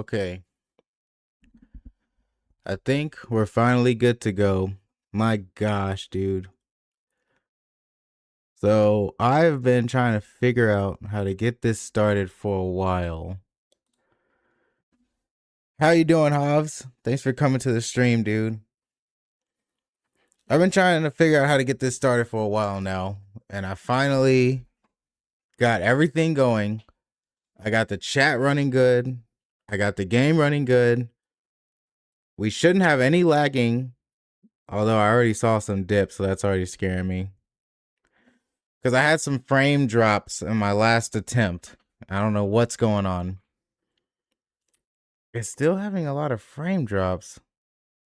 Okay, I think we're finally good to go. My gosh, dude. So I've been trying to figure out how to get this started for a while. How you doing, Hobbs? Thanks for coming to the stream, dude. I've been trying to figure out how to get this started for a while now, and I finally got everything going. I got the chat running good. I got the game running good. We shouldn't have any lagging, although I already saw some dips, so that's already scaring me. Because I had some frame drops in my last attempt. I don't know what's going on. It's still having a lot of frame drops.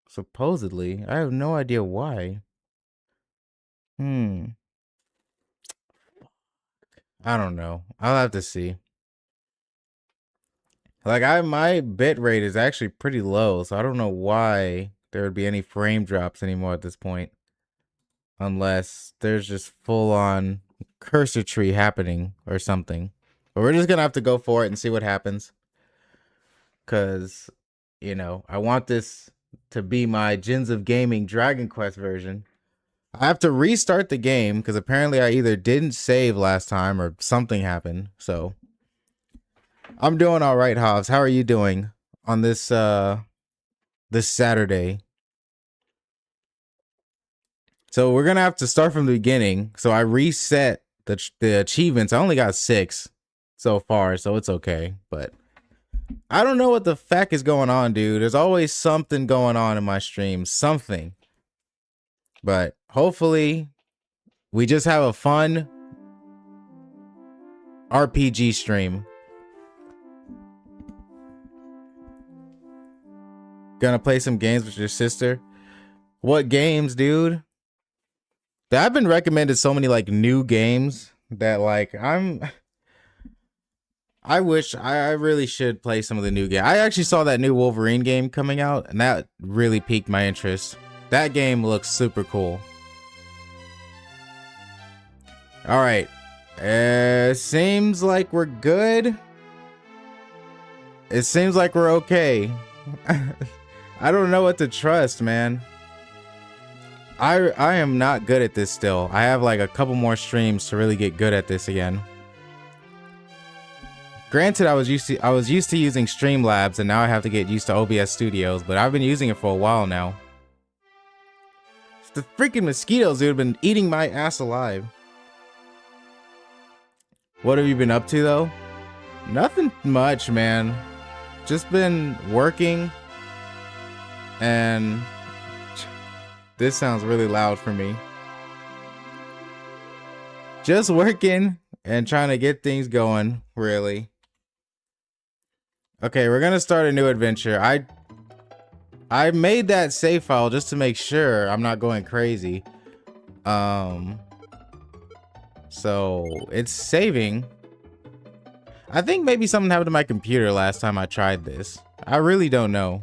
Supposedly. I have no idea why. I don't know. I'll have to see. Like my bit rate is actually pretty low, so I don't know why there would be any frame drops anymore at this point. Unless there's just full on cursor tree happening or something. But we're just gonna have to go for it and see what happens. Cause, I want this to be my Gens of Gaming Dragon Quest version. I have to restart the game because apparently I either didn't save last time or something happened. So I'm doing all right, Hobbs. How are you doing on this this Saturday? So we're gonna have to start from the beginning. So I reset the achievements. I only got 6 so far, so it's okay. But I don't know what the feck is going on, dude. There's always something going on in my streams. Something. But hopefully we just have a fun RPG stream. Gonna play some games with your sister. What games, dude? I've been recommended so many like new games that like I wish I really should play some of the new game. I actually saw that new Wolverine game coming out, and that really piqued my interest. That game looks super cool. All right, seems like we're good. It seems like we're okay. I don't know what to trust, man. I am not good at this still. I have like a couple more streams to really get good at this again. Granted, I was used to using Streamlabs, and now I have to get used to OBS Studios, but I've been using it for a while now. It's the freaking mosquitoes, dude, have been eating my ass alive. What have you been up to though? Nothing much, man. Just been working, and this sounds really loud for me. Just working and trying to get things going, really. Okay, we're gonna start a new adventure. I made that save file just to make sure I'm not going crazy. So it's saving. I think maybe something happened to my computer last time I tried this. I really don't know.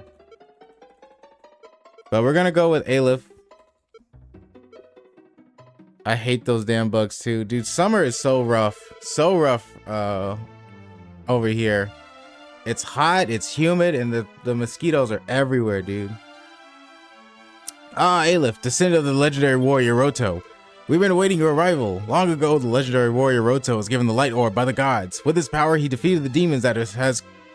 But we're gonna go with Aleph. I hate those damn bugs too. Dude, summer is so rough. So rough over here. It's hot, it's humid, and the mosquitoes are everywhere, dude. Ah, Aleph, descendant of the legendary warrior Roto. We've been awaiting your arrival. Long ago, the legendary warrior Roto was given the light orb by the gods. With his power, he defeated the demons that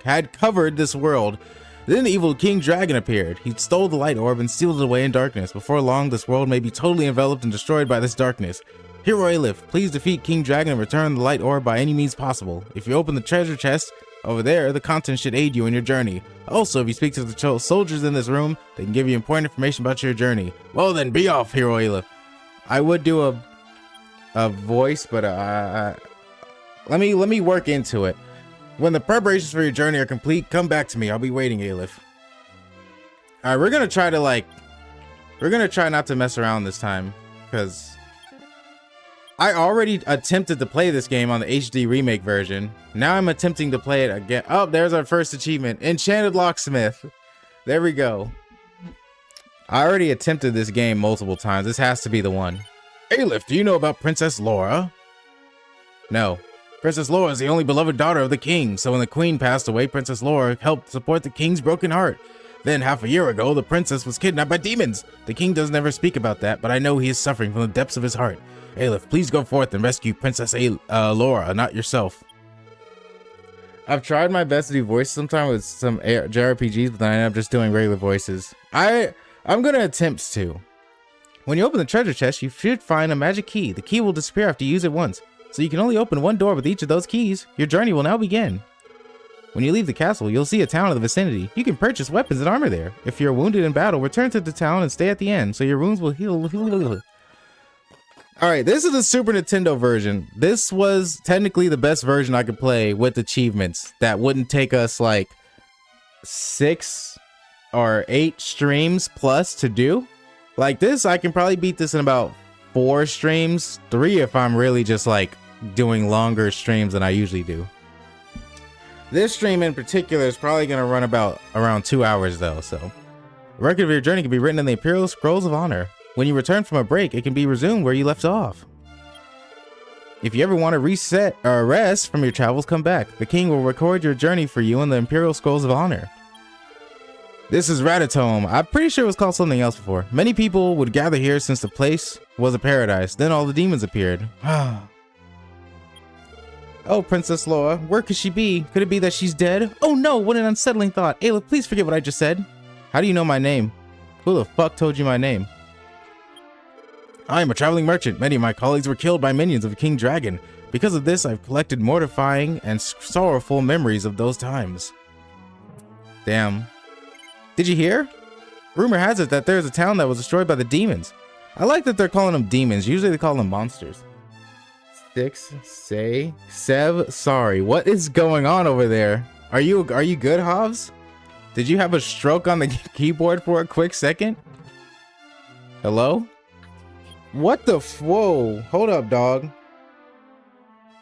had covered this world. Then the evil King Dragon appeared. He stole the light orb and sealed it away in darkness. Before long, this world may be totally enveloped and destroyed by this darkness. Hero Aleph, please defeat King Dragon and return the light orb by any means possible. If you open the treasure chest over there, the contents should aid you in your journey. Also, if you speak to the soldiers in this room, they can give you important information about your journey. Well then, be off, Hero Aleph. I would do a voice, but let me work into it. When the preparations for your journey are complete, come back to me. I'll be waiting, Aleph. All right, we're gonna try not to mess around this time, because I already attempted to play this game on the HD remake version. Now I'm attempting to play it again. Oh, there's our first achievement. Enchanted Locksmith. There we go. I already attempted this game multiple times. This has to be the one. Aleph, do you know about Princess Laura? No. Princess Laura is the only beloved daughter of the king, so when the queen passed away, Princess Laura helped support the king's broken heart. Then, half a year ago, the princess was kidnapped by demons. The king doesn't ever speak about that, but I know he is suffering from the depths of his heart. Aleph, please go forth and rescue Princess Laura, not yourself. I've tried my best to do voices sometimes with some JRPGs, but then I end up just doing regular voices. I'm gonna attempt to. When you open the treasure chest, you should find a magic key. The key will disappear after you use it once, so you can only open one door with each of those keys. Your journey will now begin. When you leave the castle, you'll see a town in the vicinity. You can purchase weapons and armor there. If you're wounded in battle, return to the town and stay at the end, so your wounds will heal. Alright, this is the Super Nintendo version. This was technically the best version I could play with achievements that wouldn't take us like 6 or 8 streams plus to do. Like this, I can probably beat this in about 4 streams, 3 if I'm really just like doing longer streams than I usually do. This stream in particular is probably going to run around 2 hours though, so. A record of your journey can be written in the Imperial Scrolls of Honor. When you return from a break, it can be resumed where you left off. If you ever want to reset or rest from your travels, come back. The king will record your journey for you in the Imperial Scrolls of Honor. This is Ratatome. I'm pretty sure it was called something else before. Many people would gather here since the place was a paradise. Then all the demons appeared. Oh, Princess Laura, where could she be? Could it be that she's dead? Oh no, what an unsettling thought. Ayla, please forget what I just said. How do you know my name? Who the fuck told you my name? I am a traveling merchant. Many of my colleagues were killed by minions of King Dragon. Because of this, I've collected mortifying and sorrowful memories of those times. Damn. Did you hear? Rumor has it that there's a town that was destroyed by the demons. I like that they're calling them demons. Usually they call them monsters. 6, say, Sev, sorry. What is going on over there? Are you good, Hobbs? Did you have a stroke on the keyboard for a quick second? Hello? What the whoa, hold up, dog.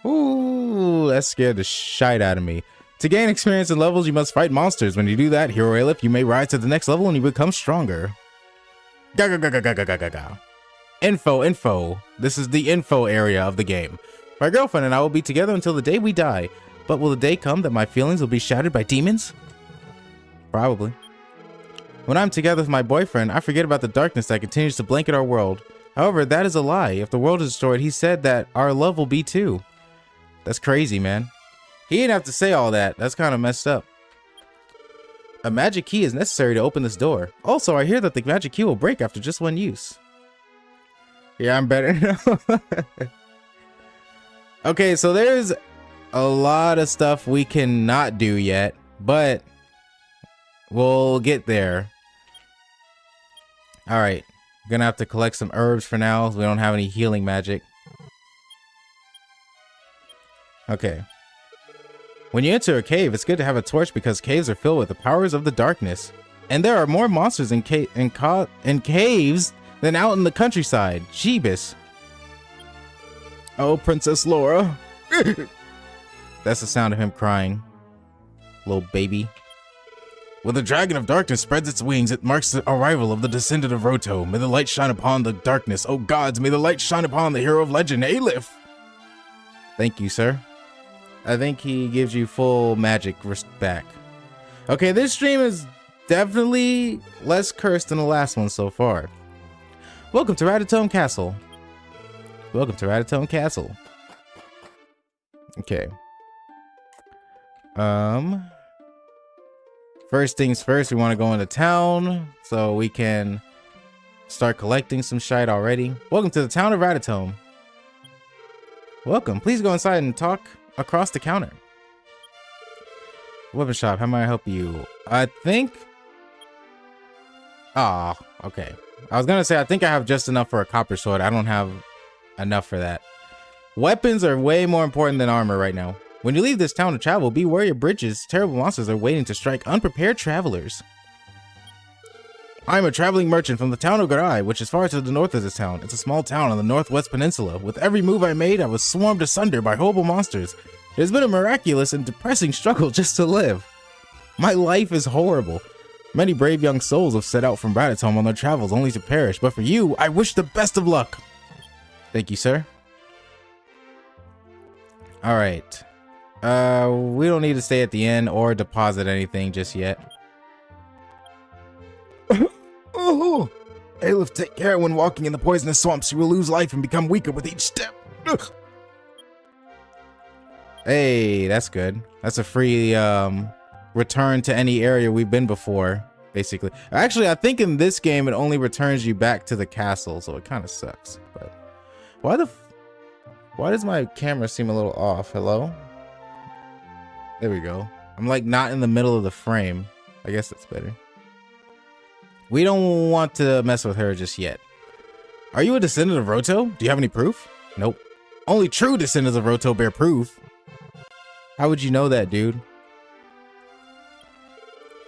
Ooh, that scared the shite out of me. To gain experience and levels, you must fight monsters. When you do that, Hero Aleph, you may rise to the next level and you become stronger. Info. This is the info area of the game. My girlfriend and I will be together until the day we die. But will the day come that my feelings will be shattered by demons? Probably. When I'm together with my boyfriend, I forget about the darkness that continues to blanket our world. However, that is a lie. If the world is destroyed, he said that our love will be too. That's crazy, man. He didn't have to say all that. That's kind of messed up. A magic key is necessary to open this door. Also, I hear that the magic key will break after just one use. Yeah, I'm better now. Okay, so there's a lot of stuff we cannot do yet, but we'll get there. All right. Gonna have to collect some herbs for now. We don't have any healing magic. Okay. When you enter a cave, it's good to have a torch because caves are filled with the powers of the darkness. And there are more monsters in caves than out in the countryside. Jeebus. Oh, Princess Laura. That's the sound of him crying. Little baby. When the Dragon of Darkness spreads its wings, it marks the arrival of the descendant of Roto. May the light shine upon the darkness. Oh gods, may the light shine upon the hero of legend, Aleph. Thank you, sir. I think he gives you full magic back. Okay, this stream is definitely less cursed than the last one so far. Welcome to Ratatome Castle. Welcome to Ratatome Castle. Okay. First things first, we want to go into town so we can start collecting some shite already. Welcome to the town of Ratatome. Welcome. Please go inside and talk across the counter. Weapon shop, how may I help you? I think... Ah, okay. I was gonna say, I think I have just enough for a copper sword. I don't have enough for that. Weapons are way more important than armor right now. When you leave this town to travel, be wary of bridges. Terrible monsters are waiting to strike unprepared travelers. I'm a traveling merchant from the town of Garai, which is far to the north of this town. It's a small town on the northwest peninsula. With every move I made, I was swarmed asunder by horrible monsters. It has been a miraculous and depressing struggle just to live. My life is horrible. Many brave young souls have set out from Ratatome on their travels only to perish, but for you, I wish the best of luck. Thank you, sir. All right. We don't need to stay at the inn or deposit anything just yet. Oh, Aleph, take care when walking in the poisonous swamps. You will lose life and become weaker with each step. Ugh. Hey, that's good. That's a free return to any area we've been before, basically. Actually, I think in this game it only returns you back to the castle, so it kind of sucks. But why does my camera seem a little off? Hello? There we go. I'm like not in the middle of the frame. I guess that's better. We don't want to mess with her just yet. Are you a descendant of Roto? Do you have any proof? Nope. Only true descendants of Roto bear proof. How would you know that, dude?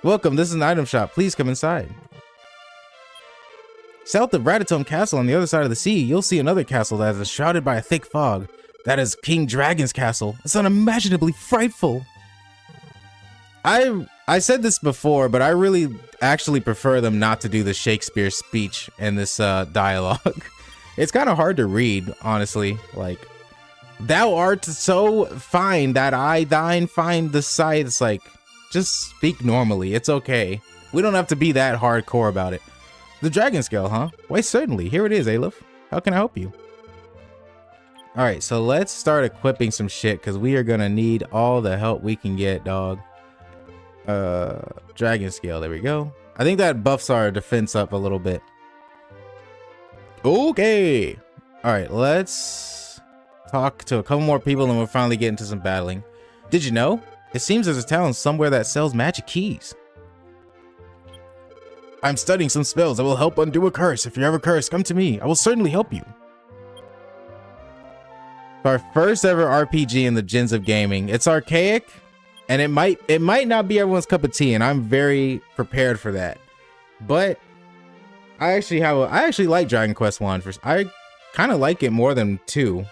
Welcome, this is an item shop. Please come inside. South of Ratatome Castle on the other side of the sea, you'll see another castle that is shrouded by a thick fog. That is King Dragon's castle. It's unimaginably frightful. I said this before, but I really actually prefer them not to do the Shakespeare speech in this dialogue. It's kind of hard to read, honestly. Like, thou art so fine that I thine find the sight. It's like, just speak normally. It's okay. We don't have to be that hardcore about it. The dragon scale, huh? Why, certainly. Here it is, Aleph. How can I help you? All right, so let's start equipping some shit because we are going to need all the help we can get, dog. Dragon scale. There we go. I think that buffs our defense up a little bit. Okay. All right, let's talk to a couple more people and we'll finally get into some battling. Did you know? It seems there's a town somewhere that sells magic keys. I'm studying some spells that will help undo a curse. If you're ever cursed, come to me. I will certainly help you. Our first ever RPG in the gens of gaming. It's archaic, and it might not be everyone's cup of tea, and I'm very prepared for that. But I actually like Dragon Quest 1. I kind of like it more than 2.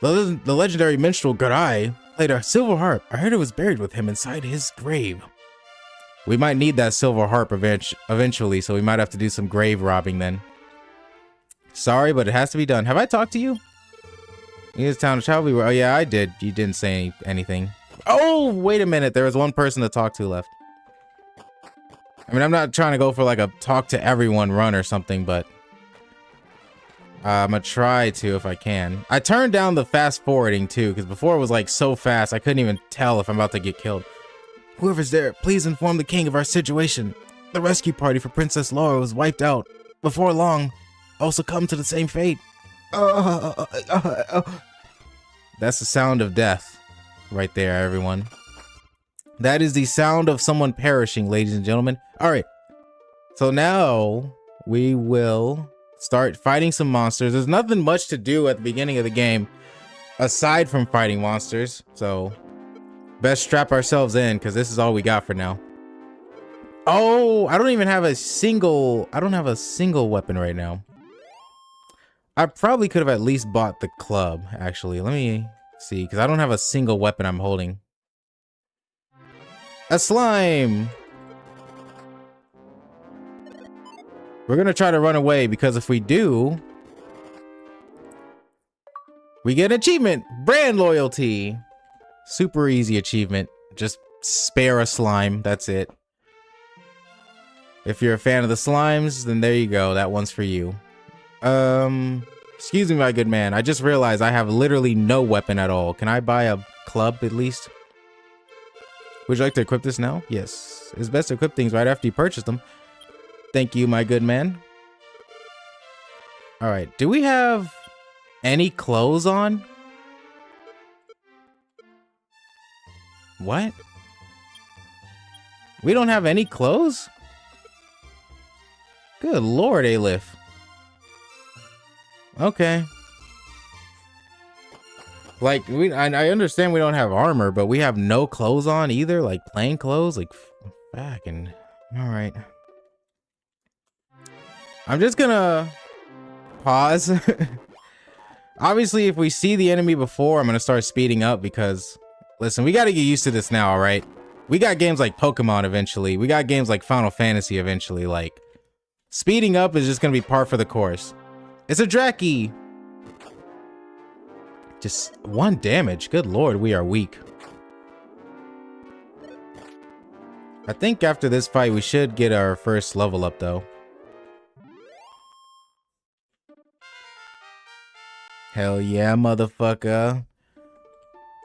The legendary minstrel Garai played a silver harp. I heard it was buried with him inside his grave. We might need that silver harp eventually, so we might have to do some grave robbing then. Sorry, but it has to be done. Have I talked to you? This town of travel. Oh yeah, I did. You didn't say anything. Oh, wait a minute. There was one person to talk to left. I mean, I'm not trying to go for like a talk to everyone run or something, but I'm gonna try to if I can. I turned down the fast forwarding too, because before it was like so fast I couldn't even tell if I'm about to get killed. Whoever's there, please inform the king of our situation. The rescue party for Princess Laura was wiped out. Before long, I'll succumb to the same fate. That's the sound of death right there, everyone. That is the sound of someone perishing, ladies and gentlemen. All right. So now we will start fighting some monsters. There's nothing much to do at the beginning of the game aside from fighting monsters. So best strap ourselves in because this is all we got for now. Oh, I don't have a single weapon right now. I probably could have at least bought the club, actually. Let me see, because I don't have a single weapon I'm holding. A slime! We're gonna try to run away, because if we do, we get an achievement! Brand loyalty! Super easy achievement. Just spare a slime, that's it. If you're a fan of the slimes, then there you go, that one's for you. Excuse me, my good man. I just realized I have literally no weapon at all. Can I buy a club at least? Would you like to equip this now? Yes. It's best to equip things right after you purchase them. Thank you, my good man. All right. Do we have any clothes on? What? We don't have any clothes? Good Lord, Aleph. Okay. Like, I understand we don't have armor, but we have no clothes on either, like plain clothes, like fucking. All right. I'm just gonna pause. Obviously, if we see the enemy before, I'm gonna start speeding up because, listen, we gotta get used to this now, all right? We got games like Pokemon eventually. We got games like Final Fantasy eventually. Like, speeding up is just gonna be par for the course. It's a Draki. Just 1 damage. Good lord, we are weak. I think after this fight, we should get our first level up, though. Hell yeah, motherfucker.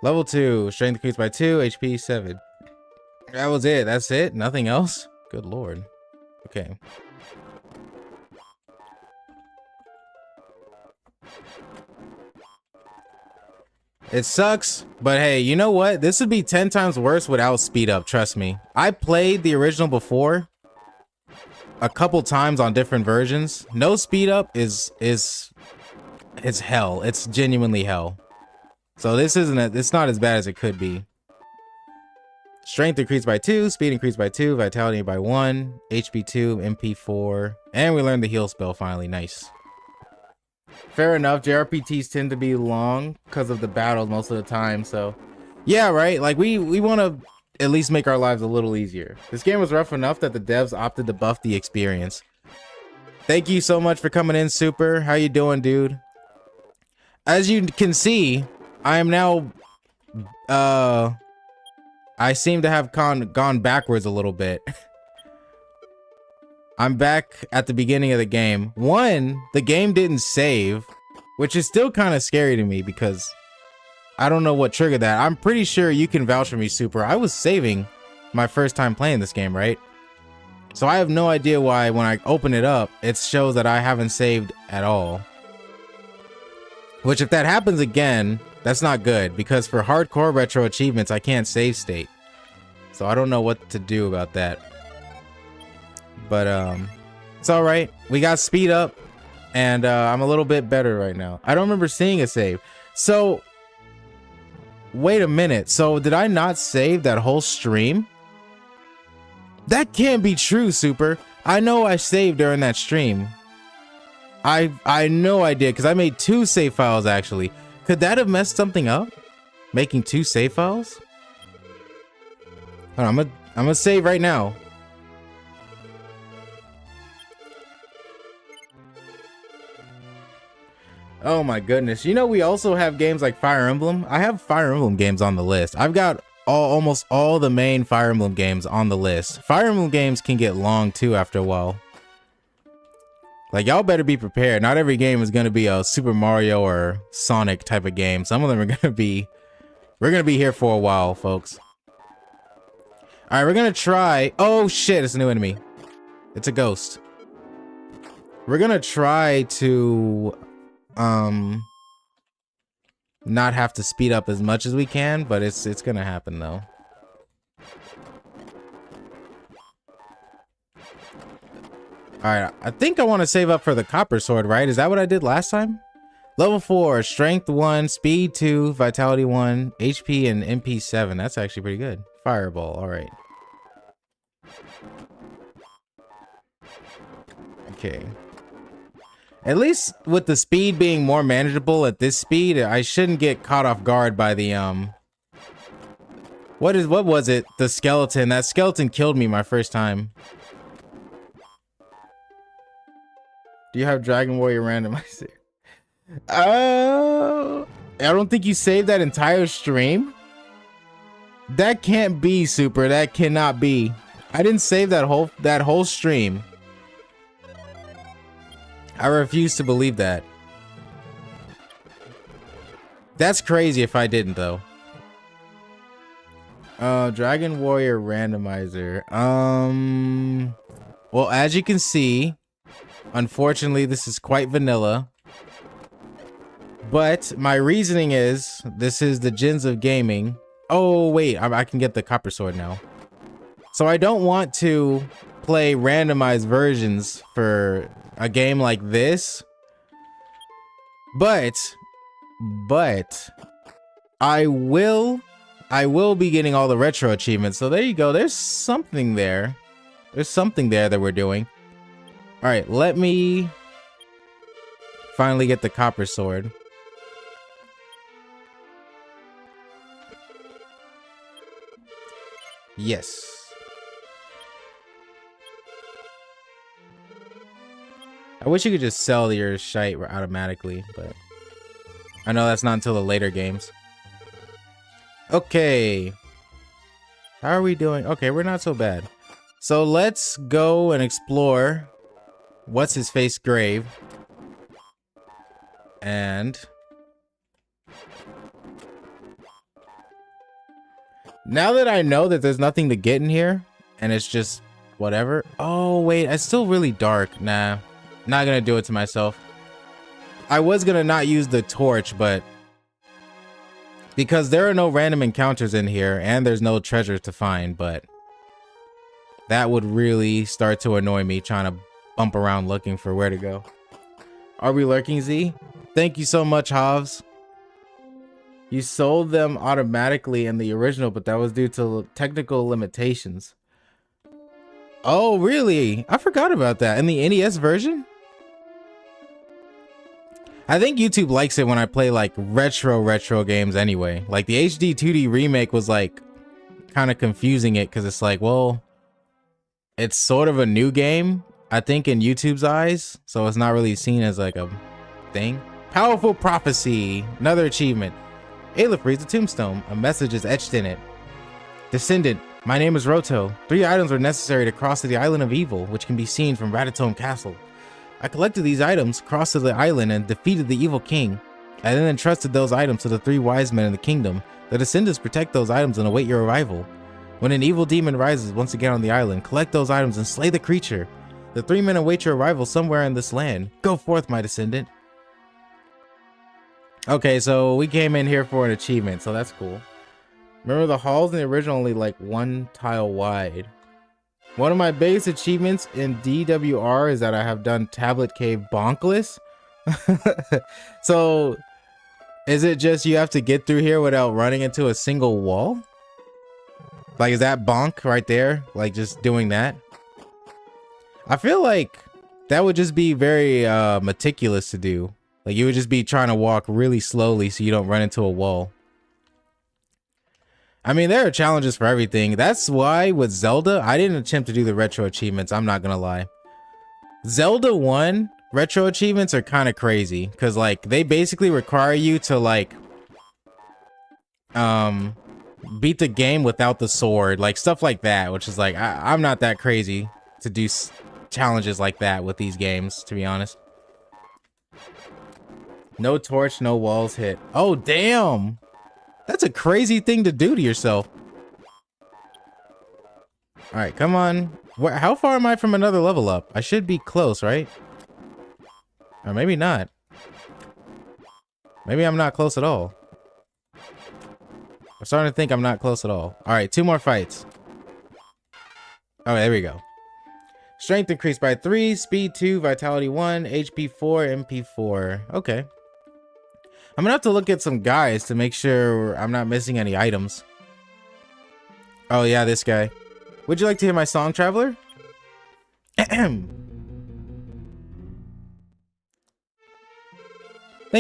Level 2. Strength increased by 2. HP 7. That was it. That's it? Nothing else? Good lord. Okay. It sucks, but hey, you know what? This would be 10 times worse without speed up, trust me. I played the original before a couple times on different versions. No speed up is hell. It's genuinely hell. So this it's not as bad as it could be. Strength increased by 2, speed increased by 2, vitality by 1, HP 2, MP 4, and we learned the heal spell finally. Nice. Fair enough. JRPTs tend to be long because of the battles most of the time, so yeah, right? Like we want to at least make our lives a little easier. This game was rough enough that the devs opted to buff the experience. Thank you so much for coming in, Super. How you doing, dude? As you can see, I am now I seem to have gone backwards a little bit. I'm back at the beginning of the game. One, the game didn't save, which is still kind of scary to me because I don't know what triggered that. I'm pretty sure you can vouch for me, Super. I was saving my first time playing this game, right? So I have no idea why when I open it up, it shows that I haven't saved at all. Which if that happens again, that's not good because for hardcore retro achievements, I can't save state. So I don't know what to do about that. But it's all right. We got speed up and I'm a little bit better right now. I don't remember seeing a save. So wait a minute. So did I not save that whole stream? That can't be true, Super. I know I saved during that stream. I know I did because I made 2 save files actually. Could that have messed something up? Making 2 save files? Hold on, I'm gonna save right now. Oh my goodness. You know, we also have games like Fire Emblem. I have Fire Emblem games on the list. I've got almost all the main Fire Emblem games on the list. Fire Emblem games can get long too after a while. Like, y'all better be prepared. Not every game is going to be a Super Mario or Sonic type of game. Some of them are going to be... We're going to be here for a while, folks. Alright, we're going to try... Oh shit, it's a new enemy. It's a ghost. We're going to try to... not have to speed up as much as we can, but it's gonna happen though. Alright, I think I want to save up for the copper sword, right? Is that what I did last time? Level 4, strength 1, speed 2, vitality 1, HP and MP 7. That's actually pretty good. Fireball, alright. Okay. At least with the speed being more manageable at this speed, I shouldn't get caught off guard by the what was it? The skeleton. That skeleton killed me my first time. Do you have Dragon Warrior randomizer? I don't think you saved that entire stream. That can't be, Super. That cannot be. I didn't save that whole stream. I refuse to believe that. That's crazy if I didn't, though. Dragon Warrior randomizer. Well, as you can see, unfortunately, this is quite vanilla. But my reasoning is, this is the Gins of Gaming. Oh, wait, I can get the copper sword now. So I don't want to play randomized versions for a game like this, but I will be getting all the retro achievements. So there you go. There's something there. There's something there that we're doing. All right, let me finally get the copper sword. Yes. I wish you could just sell your shite automatically, but I know that's not until the later games. Okay. How are we doing? Okay, we're not so bad. So let's go and explore what's his face grave. And now that I know that there's nothing to get in here and it's just whatever. Oh, wait, it's still really dark. Nah, not gonna do it to myself. I was gonna not use the torch, but because there are no random encounters in here and there's no treasures to find, but that would really start to annoy me trying to bump around looking for where to go. Are we lurking, Z? Thank you so much, Havs. You sold them automatically in the original, but that was due to technical limitations. Oh, really? I forgot about that. In the NES version? I think YouTube likes it when I play like retro games anyway. Like the HD 2D remake was like kind of confusing it because it's like, well, it's sort of a new game, I think, in YouTube's eyes. So it's not really seen as like a thing. Powerful prophecy. Another achievement. Aleph reads a tombstone. A message is etched in it. Descendant, my name is Roto. 3 items were necessary to cross to the island of evil, which can be seen from Ratatome Castle. I collected these items, crossed to the island, and defeated the evil king. I then entrusted those items to the 3 wise men in the kingdom. The descendants protect those items and await your arrival. When an evil demon rises once again on the island, collect those items and slay the creature. The 3 men await your arrival somewhere in this land. Go forth, my descendant. Okay, so we came in here for an achievement, so that's cool. Remember, the halls in the original only like 1 tile wide. One of my biggest achievements in DWR is that I have done Tablet Cave bonkless. So is it just you have to get through here without running into a single wall? Like, is that bonk right there? Like, just doing that? I feel like that would just be very meticulous to do. Like, you would just be trying to walk really slowly so you don't run into a wall. I mean, there are challenges for everything. That's why with Zelda, I didn't attempt to do the retro achievements. I'm not gonna lie. Zelda 1 retro achievements are kind of crazy because, like, they basically require you to, like, beat the game without the sword, like stuff like that, which is like, I'm not that crazy to do challenges like that with these games, to be honest. No torch, no walls hit. Oh, damn. That's a crazy thing to do to yourself. All right, come on. How far am I from another level up? I should be close, right? Or maybe not. Maybe I'm not close at all. I'm starting to think I'm not close at all. All right, 2 more fights. Oh, there we go. Strength increased by 3, speed 2, vitality 1, HP 4, MP 4. Okay. I'm gonna have to look at some guys to make sure I'm not missing any items. Oh yeah, this guy. Would you like to hear my song, Traveler? Thank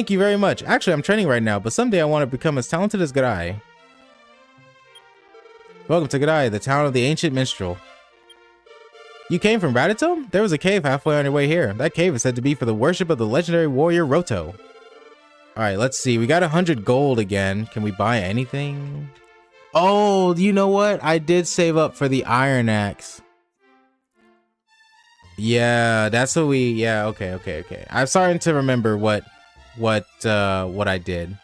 you very much. Actually, I'm training right now, but someday I want to become as talented as Gadai. Welcome to Gadai, the town of the ancient minstrel. You came from Ratatome? There was a cave halfway on your way here. That cave is said to be for the worship of the legendary warrior Roto. Alright, let's see. We got 100 gold again. Can we buy anything? Oh, you know what? I did save up for the iron axe. Yeah, that's what we... Yeah, okay. I'm starting to remember what I did.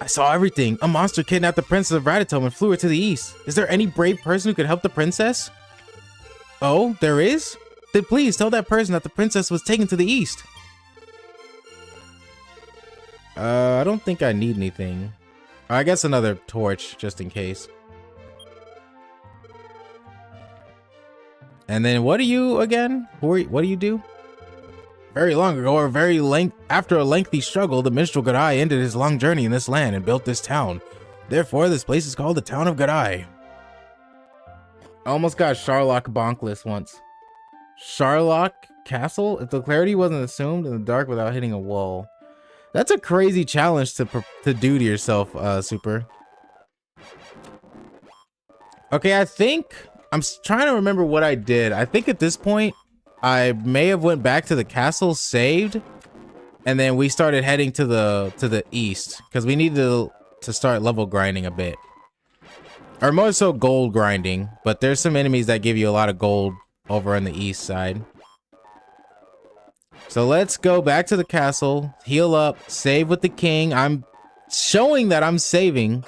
I saw everything. A monster kidnapped the princess of Ratatome and flew her to the east. Is there any brave person who could help the princess? Oh, there is? Then please tell that person that the princess was taken to the east. I don't think I need anything. I guess another torch, just in case. And then what are you again? What do you do? Very long ago, after a lengthy struggle, the minstrel Gadai ended his long journey in this land and built this town. Therefore, this place is called the town of Gadai. I almost got Sharlock bonkless once. Sharlock Castle? If the clarity wasn't assumed in the dark without hitting a wall. That's a crazy challenge to do to yourself, Super. Okay, I think... I'm trying to remember what I did. I think at this point, I may have went back to the castle, saved, And then we started heading to the east because we needed to start level grinding a bit. Or more so gold grinding, but there's some enemies that give you a lot of gold over on the east side. So let's go back to the castle, heal up, save with the king. I'm showing that I'm saving.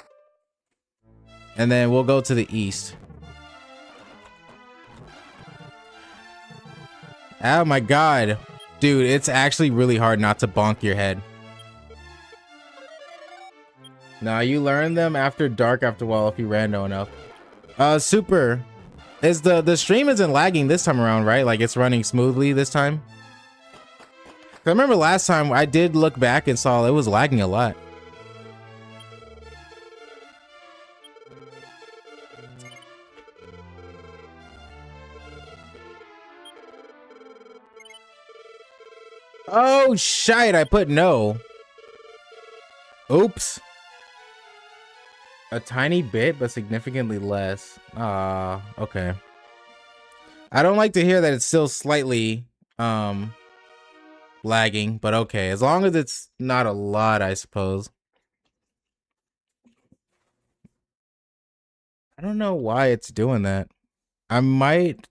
And then we'll go to the east. Oh my god. Dude, it's actually really hard not to bonk your head. Nah, you learn them after dark after a while if you rando enough. Super. Is the stream isn't lagging this time around, right? Like it's running smoothly this time? I remember last time I did look back and saw it was lagging a lot. Oh shite, I put no. Oops. A tiny bit, but significantly less. Okay. I don't like to hear that it's still slightly lagging, but okay. As long as it's not a lot, I suppose. I don't know why it's doing that. I might,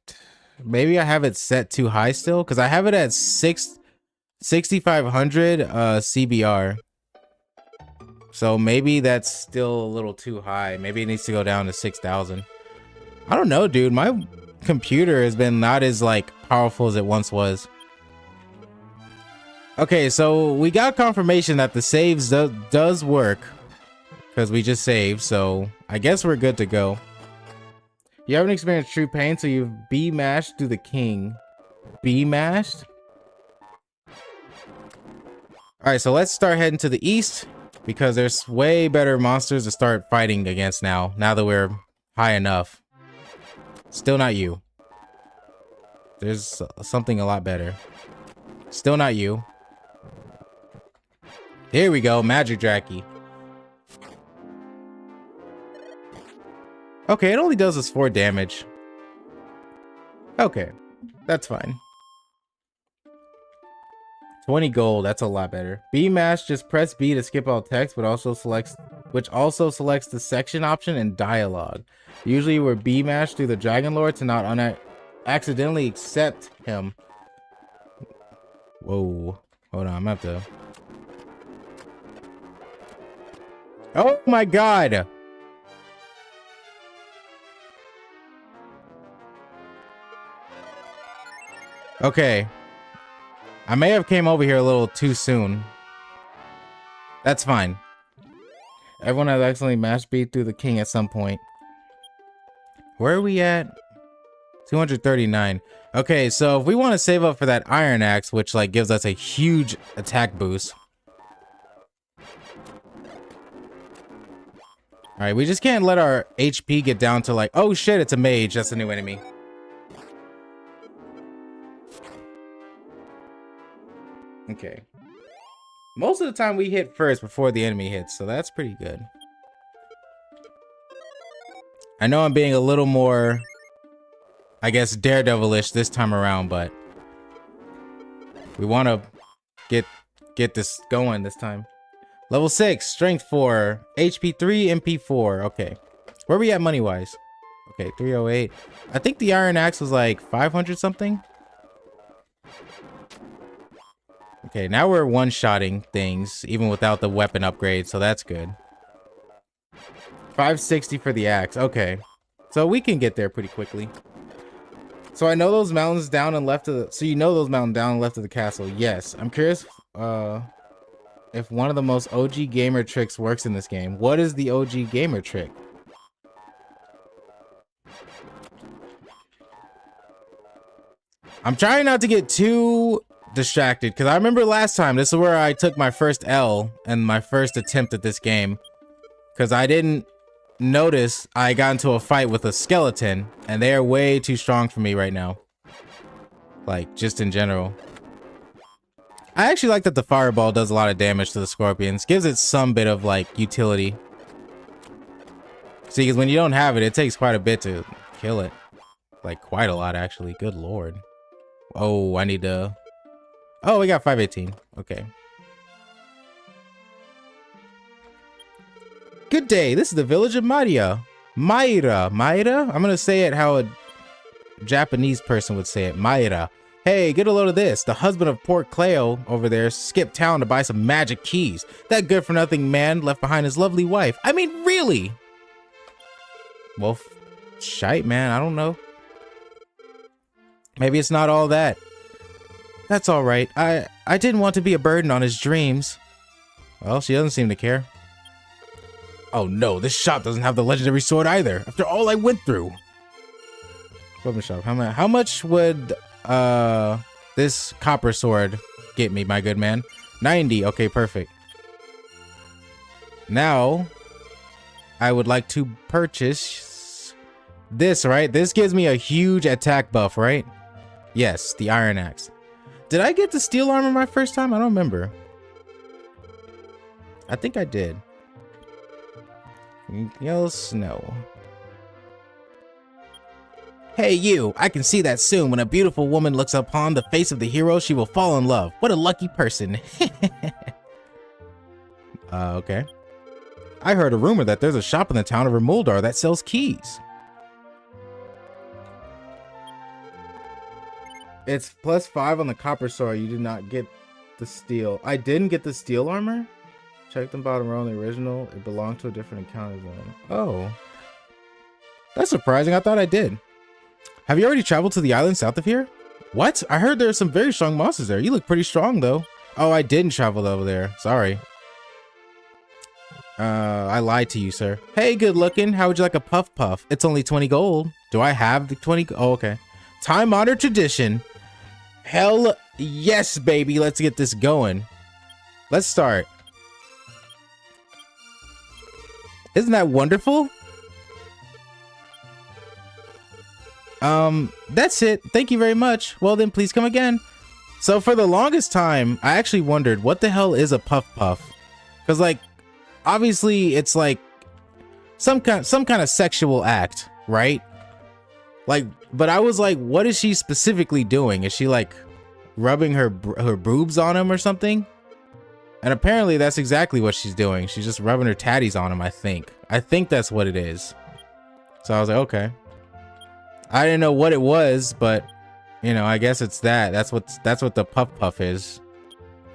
maybe I have it set too high still, because I have it at 6500 CBR. So maybe that's still a little too high. Maybe it needs to go down to 6000. I don't know, dude. My computer has been not as like powerful as it once was. Okay, so we got confirmation that the saves does work because we just saved. So I guess we're good to go. You haven't experienced true pain, so you've B-mashed through the king. B-mashed? All right, so let's start heading to the east because there's way better monsters to start fighting against now that we're high enough. Still not you. There's something a lot better. Still not you. Here we go, Magic Dracky. Okay, it only does us 4 damage. Okay, that's fine. 20 gold, that's a lot better. B-mash, just press B to skip all text, but also selects the section option and dialogue. Usually we're B-mash through the Dragon Lord to not accidentally accept him. Whoa, hold on, I'm gonna have to. Oh my god! Okay. I may have came over here a little too soon. That's fine. Everyone has accidentally mashed B through the king at some point. Where are we at? 239. Okay, so if we want to save up for that iron axe, which like gives us a huge attack boost. Alright, we just can't let our HP get down to like, oh shit, it's a mage. That's a new enemy. Okay. Most of the time we hit first before the enemy hits, so that's pretty good. I know I'm being a little more, I guess, daredevilish this time around, but we want to get this going this time. Level 6, strength 4, HP 3, MP 4. Okay. Where are we at money-wise? Okay, 308. I think the iron axe was like 500 something. Okay, now we're one-shotting things, even without the weapon upgrade, so that's good. 560 for the axe. Okay. So we can get there pretty quickly. So I know those mountains down and left of the... So you know those mountains down and left of the castle. Yes. I'm curious if one of the most OG gamer tricks works in this game. What is the OG gamer trick? I'm trying not to get too distracted because I remember last time this is where I took my first L and my first attempt at this game because I didn't notice I got into a fight with a skeleton and they are way too strong for me right now, like just in general. I actually like that the fireball does a lot of damage to the scorpions, gives it some bit of like utility. See, because when you don't have it, it takes quite a bit to kill it, like quite a lot actually. Good lord. Oh, I need to... Oh, we got 518. Okay. Good day. This is the village of Maria. Mayra. Mayra? I'm gonna say it how a Japanese person would say it. Mayra. Hey, get a load of this. The husband of poor Cleo over there skipped town to buy some magic keys. That good-for-nothing man left behind his lovely wife. I mean, really? Well, shite, man. I don't know. Maybe it's not all that. That's all right. I didn't want to be a burden on his dreams. Well, she doesn't seem to care. Oh no, this shop doesn't have the legendary sword either. After all I went through. Weapon shop. How much would this copper sword get me, my good man? 90. Okay, perfect. Now, I would like to purchase this, right? This gives me a huge attack buff, right? Yes, the iron axe. Did I get the steel armor my first time? I don't remember. I think I did. Anything else? No. Hey you, I can see that soon. When a beautiful woman looks upon the face of the hero, she will fall in love. What a lucky person. Okay. I heard a rumor that there's a shop in the town of Remuldar that sells keys. It's +5 on the copper sword. You did not get the steel. I didn't get the steel armor? Check the bottom row in the original. It belonged to a different encounter zone. Oh. That's surprising. I thought I did. Have you already traveled to the island south of here? What? I heard there's some very strong monsters there. You look pretty strong though. Oh, I didn't travel over there. Sorry. I lied to you, sir. Hey, good looking. How would you like a puff puff? It's only 20 gold. Do I have the 20? Oh, okay. Time-honored tradition. Hell yes, baby. Let's get this going. Let's start. Isn't that wonderful? That's it. Thank you very much. Well then, please come again. So for the longest time, I actually wondered what the hell is a puff puff? Because like, obviously it's like some kind of sexual act, right? Like, but I was like, what is she specifically doing? Is she like rubbing her boobs on him or something? And apparently that's exactly what she's doing. She's just rubbing her tatties on him, I think. I think that's what it is. So I was like, okay. I didn't know what it was, but you know, I guess it's that. That's what the puff puff is.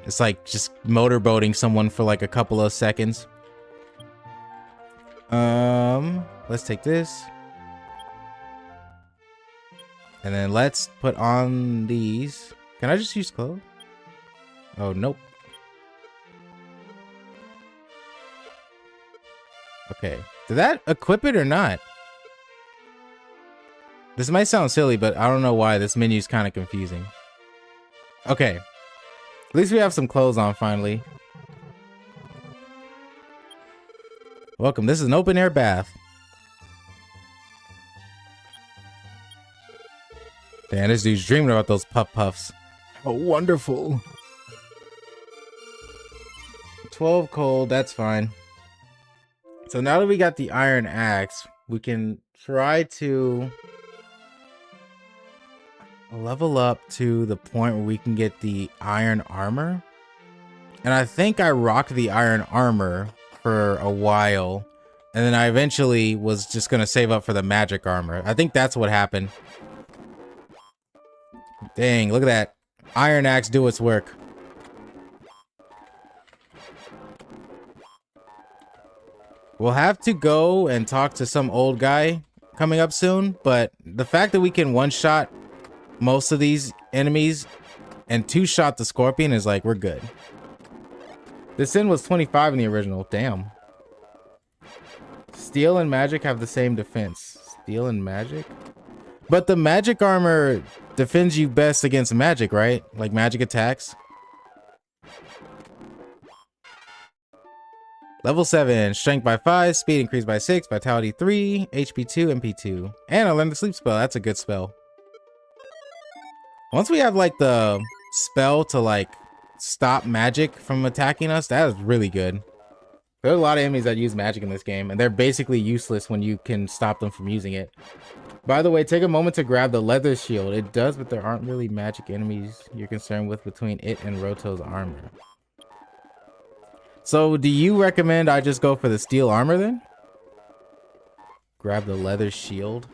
It's like just motorboating someone for like a couple of seconds. Let's take this. And then let's put on these. Can I just use clothes? Oh, nope. Okay. Did that equip it or not? This might sound silly, but I don't know why. This menu is kind of confusing. Okay. At least we have some clothes on finally. Welcome. This is an open air bath. Damn, this dude's dreaming about those puff puffs. Oh, wonderful. 12 cold. That's fine. So now that we got the iron axe, we can try to level up to the point where we can get the iron armor. And I think I rocked the iron armor for a while, and then I eventually was just gonna save up for the magic armor. I think that's what happened. Dang, look at that. Iron axe do its work. We'll have to go and talk to some old guy coming up soon, but the fact that we can one-shot most of these enemies and two-shot the scorpion is like, we're good. The sin was 25 in the original. Damn. Steel and magic have the same defense. Steel and magic? But the magic armor defends you best against magic, right? Like magic attacks. Level 7, strength by 5, speed increased by 6, vitality 3, HP 2, MP 2. And I learned the sleep spell. That's a good spell. Once we have like the spell to like stop magic from attacking us, that is really good. There are a lot of enemies that use magic in this game, and they're basically useless when you can stop them from using it. By the way, take a moment to grab the leather shield. It does, but there aren't really magic enemies you're concerned with between it and Roto's armor. So do you recommend I just go for the steel armor then? Grab the leather shield.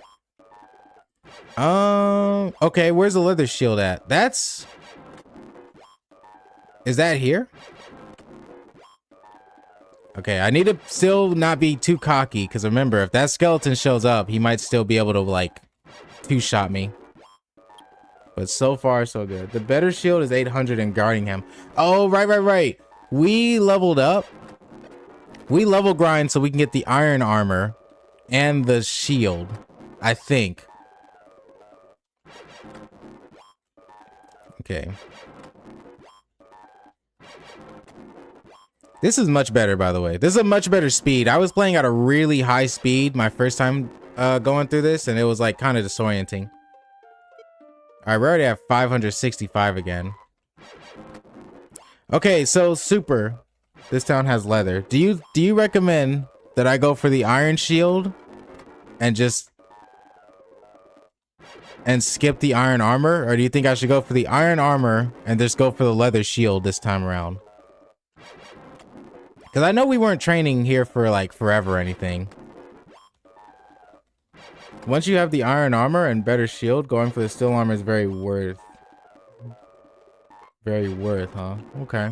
Okay, where's the leather shield at? Is that here? Okay, I need to still not be too cocky, because remember, if that skeleton shows up, he might still be able to, like, two-shot me. But so far, so good. The better shield is 800 and guarding him. Oh, right. We leveled up. We level grind so we can get the iron armor and the shield, I think. Okay. This is much better, by the way. This is a much better speed. I was playing at a really high speed my first time going through this, and it was like kind of disorienting. All right, we already have 565 again. Okay, so super. This town has leather. Do you recommend that I go for the iron shield and skip the iron armor, or do you think I should go for the iron armor and just go for the leather shield this time around? Because I know we weren't training here for like forever or anything. Once you have the iron armor and better shield, going for the steel armor is very worth. Very worth, huh? Okay.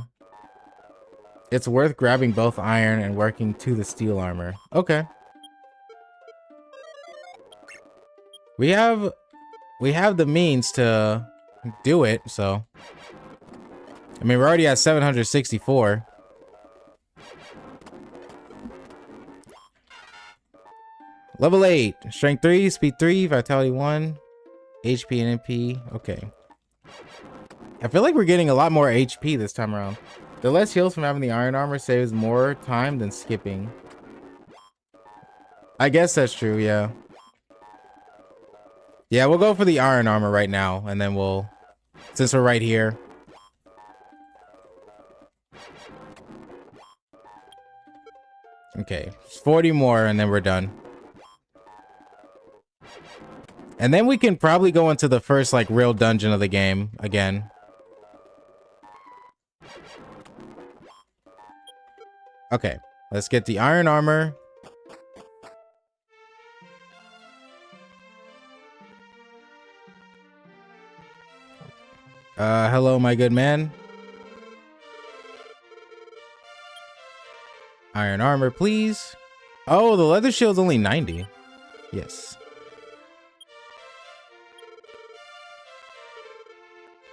It's worth grabbing both iron and working to the steel armor. Okay. We have the means to do it, so. I mean, we're already at 764. Level 8, strength 3, speed 3, vitality 1, HP and MP. Okay. I feel like we're getting a lot more HP this time around. The less heals from having the iron armor saves more time than skipping. I guess that's true, yeah. Yeah, we'll go for the iron armor right now, and then we'll, since we're right here. Okay, 40 more, and then we're done. And then we can probably go into the first, like, real dungeon of the game again. Okay, let's get the iron armor. Hello, my good man. Iron armor, please. Oh, the leather shield's only 90. Yes.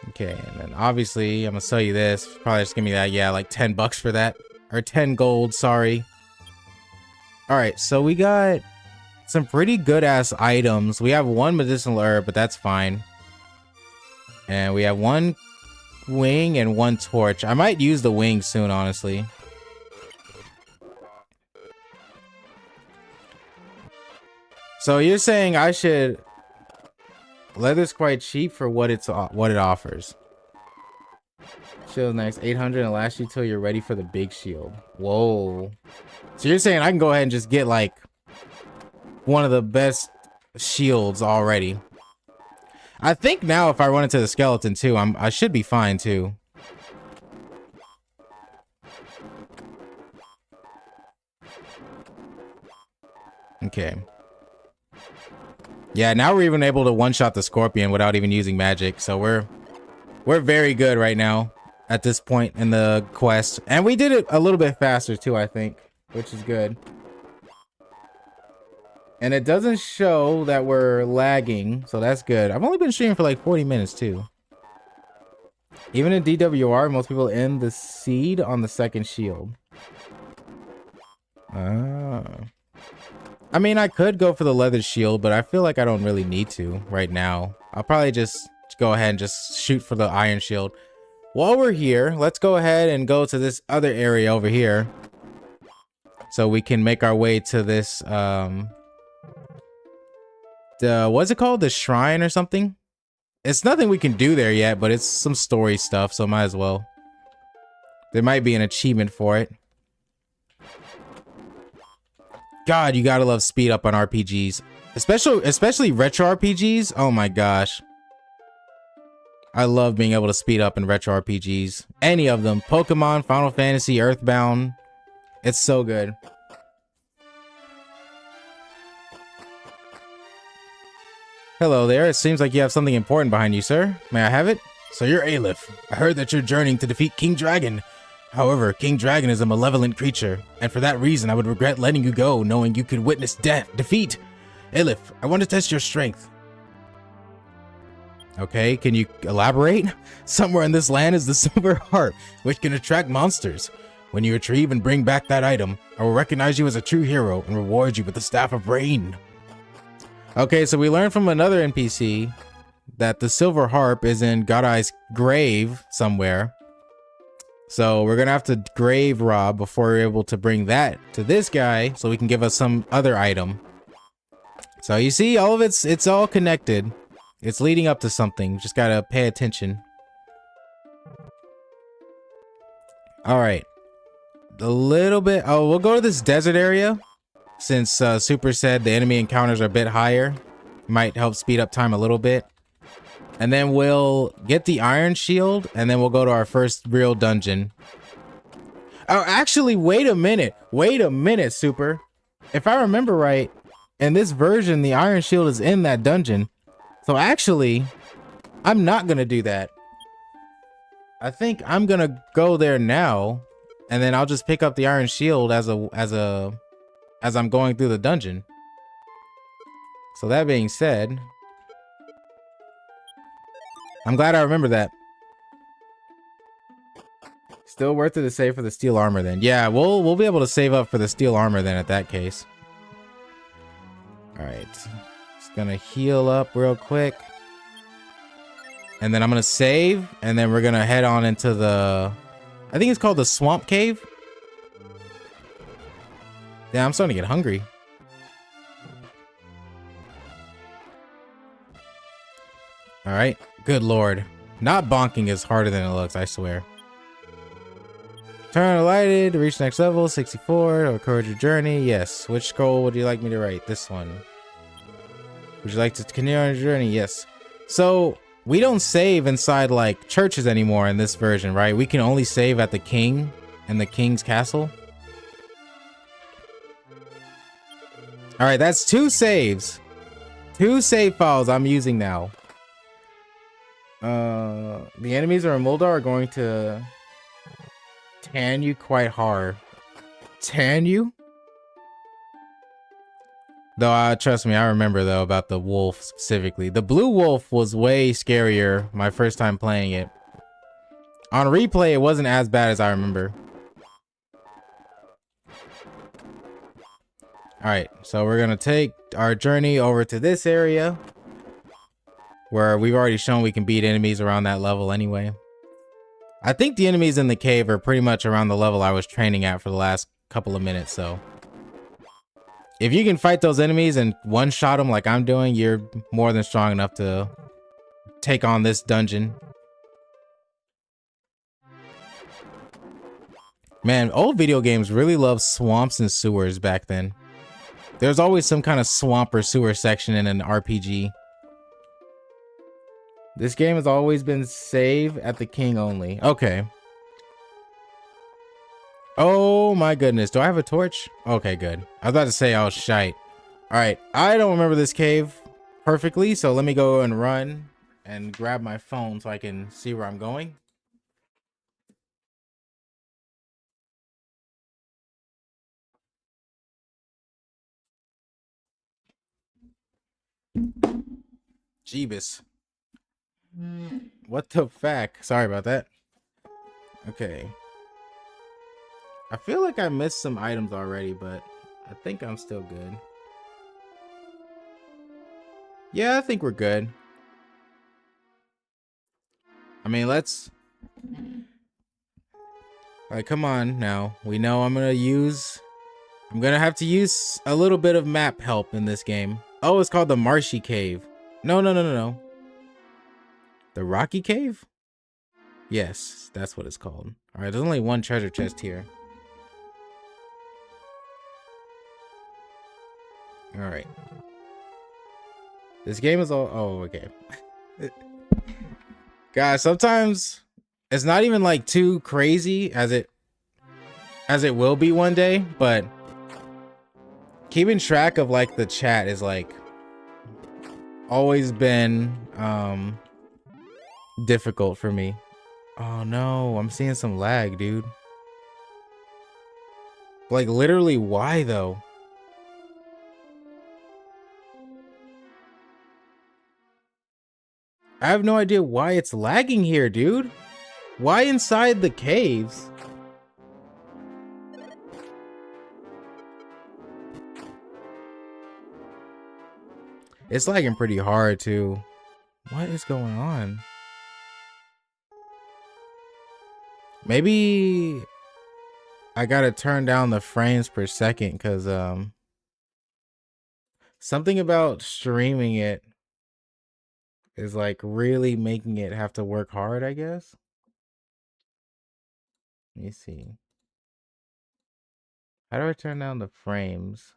Okay, and then obviously I'm gonna sell you this. Probably just give me that, yeah, like 10 bucks for that. Or 10 gold, sorry. Alright, so we got some pretty good ass items. We have one medicinal herb, but that's fine. And we have one wing and one torch. I might use the wing soon, honestly. So you're saying I should... Leather's quite cheap for what it offers. Shield nice, 800 and lasts you till you're ready for the big shield. Whoa. So you're saying I can go ahead and just get like one of the best shields already. I think now if I run into the skeleton too, I should be fine too. Okay. Yeah, now we're even able to one-shot the scorpion without even using magic. So we're very good right now at this point in the quest. And we did it a little bit faster too, I think, which is good. And it doesn't show that we're lagging, so that's good. I've only been streaming for like 40 minutes too. Even in DWR, most people end the seed on the second shield. I mean, I could go for the leather shield, but I feel like I don't really need to right now. I'll probably just go ahead and just shoot for the iron shield. While we're here, let's go ahead and go to this other area over here. So we can make our way to this, what's it called? The shrine or something? It's nothing we can do there yet, but it's some story stuff, so might as well. There might be an achievement for it. God, you gotta love speed up on RPGs. Especially retro RPGs. Oh my gosh. I love being able to speed up in retro RPGs. Any of them. Pokemon, Final Fantasy, Earthbound, It's so good. Hello there. It seems like you have something important behind you, sir. May I have it? So you're Aleph. I heard that you're journeying to defeat King Dragon. However, King Dragon is a malevolent creature, and for that reason I would regret letting you go, knowing you could witness defeat. Aleph, I want to test your strength. Okay, can you elaborate? Somewhere in this land is the Silver Harp, which can attract monsters. When you retrieve and bring back that item, I will recognize you as a true hero and reward you with the Staff of Rain. Okay, so we learned from another NPC that the Silver Harp is in Godai's grave somewhere. So we're gonna have to grave rob before we're able to bring that to this guy so he can give us some other item. So you see, all of it's all connected. It's leading up to something. Just gotta pay attention. All right. A little bit. Oh, we'll go to this desert area since Super said the enemy encounters are a bit higher. Might help speed up time a little bit. And then we'll get the iron shield and then we'll go to our first real dungeon. Oh, actually, wait a minute. Wait a minute, Super. If I remember right, in this version, the iron shield is in that dungeon. So actually, I'm not gonna do that. I think I'm gonna go there now, and then I'll just pick up the iron shield as I'm going through the dungeon. So that being said, I'm glad I remember that. Still worth it to save for the steel armor then. Yeah, we'll be able to save up for the steel armor then at that case. All right. Gonna heal up real quick, and then I'm gonna save, and then we're gonna head on into the, I think it's called the Swamp Cave. Yeah, I'm starting to get hungry. All right, good lord, not bonking is harder than it looks, I swear. Turn lighted to reach next level. 64 to record your journey. Yes. Which scroll would you like me to write? This one. Would you like to continue on your journey? Yes. So we don't save inside like churches anymore in this version, right? We can only save at the king and the king's castle. All right, that's 2 saves. 2 save files I'm using now. The enemies of Moldar are going to tan you quite hard. Tan you? Though, trust me, I remember though about the wolf specifically. The blue wolf was way scarier my first time playing it. On replay, it wasn't as bad as I remember. Alright, so we're gonna take our journey over to this area where we've already shown we can beat enemies around that level anyway. I think the enemies in the cave are pretty much around the level I was training at for the last couple of minutes, so if you can fight those enemies and one-shot them like I'm doing, you're more than strong enough to take on this dungeon. Man, old video games really loved swamps and sewers back then. There's always some kind of swamp or sewer section in an RPG. This game has always been save at the king only. Okay. Oh my goodness. Do I have a torch? Okay, good. I was about to say, oh, shite. All right. I don't remember this cave perfectly, so let me go and run and grab my phone so I can see where I'm going. Jeebus. What the fuck? Sorry about that. Okay. I feel like I missed some items already, but I think I'm still good. Yeah, I think we're good. I mean, let's... Alright, come on now. We know I'm gonna have to use a little bit of map help in this game. Oh, it's called the Marshy Cave. No. The Rocky Cave? Yes, that's what it's called. Alright, there's only one treasure chest here. Alright. This game is all... Oh, okay. Guys, sometimes it's not even like too crazy as it... as it will be one day, but keeping track of like the chat is like always been difficult for me. Oh no, I'm seeing some lag, dude. Like literally, why though? I have no idea why it's lagging here, dude. Why inside the caves? It's lagging pretty hard too. What is going on? Maybe I gotta turn down the frames per second because something about streaming it is like really making it have to work hard, I guess. Let me see. How do I turn down the frames?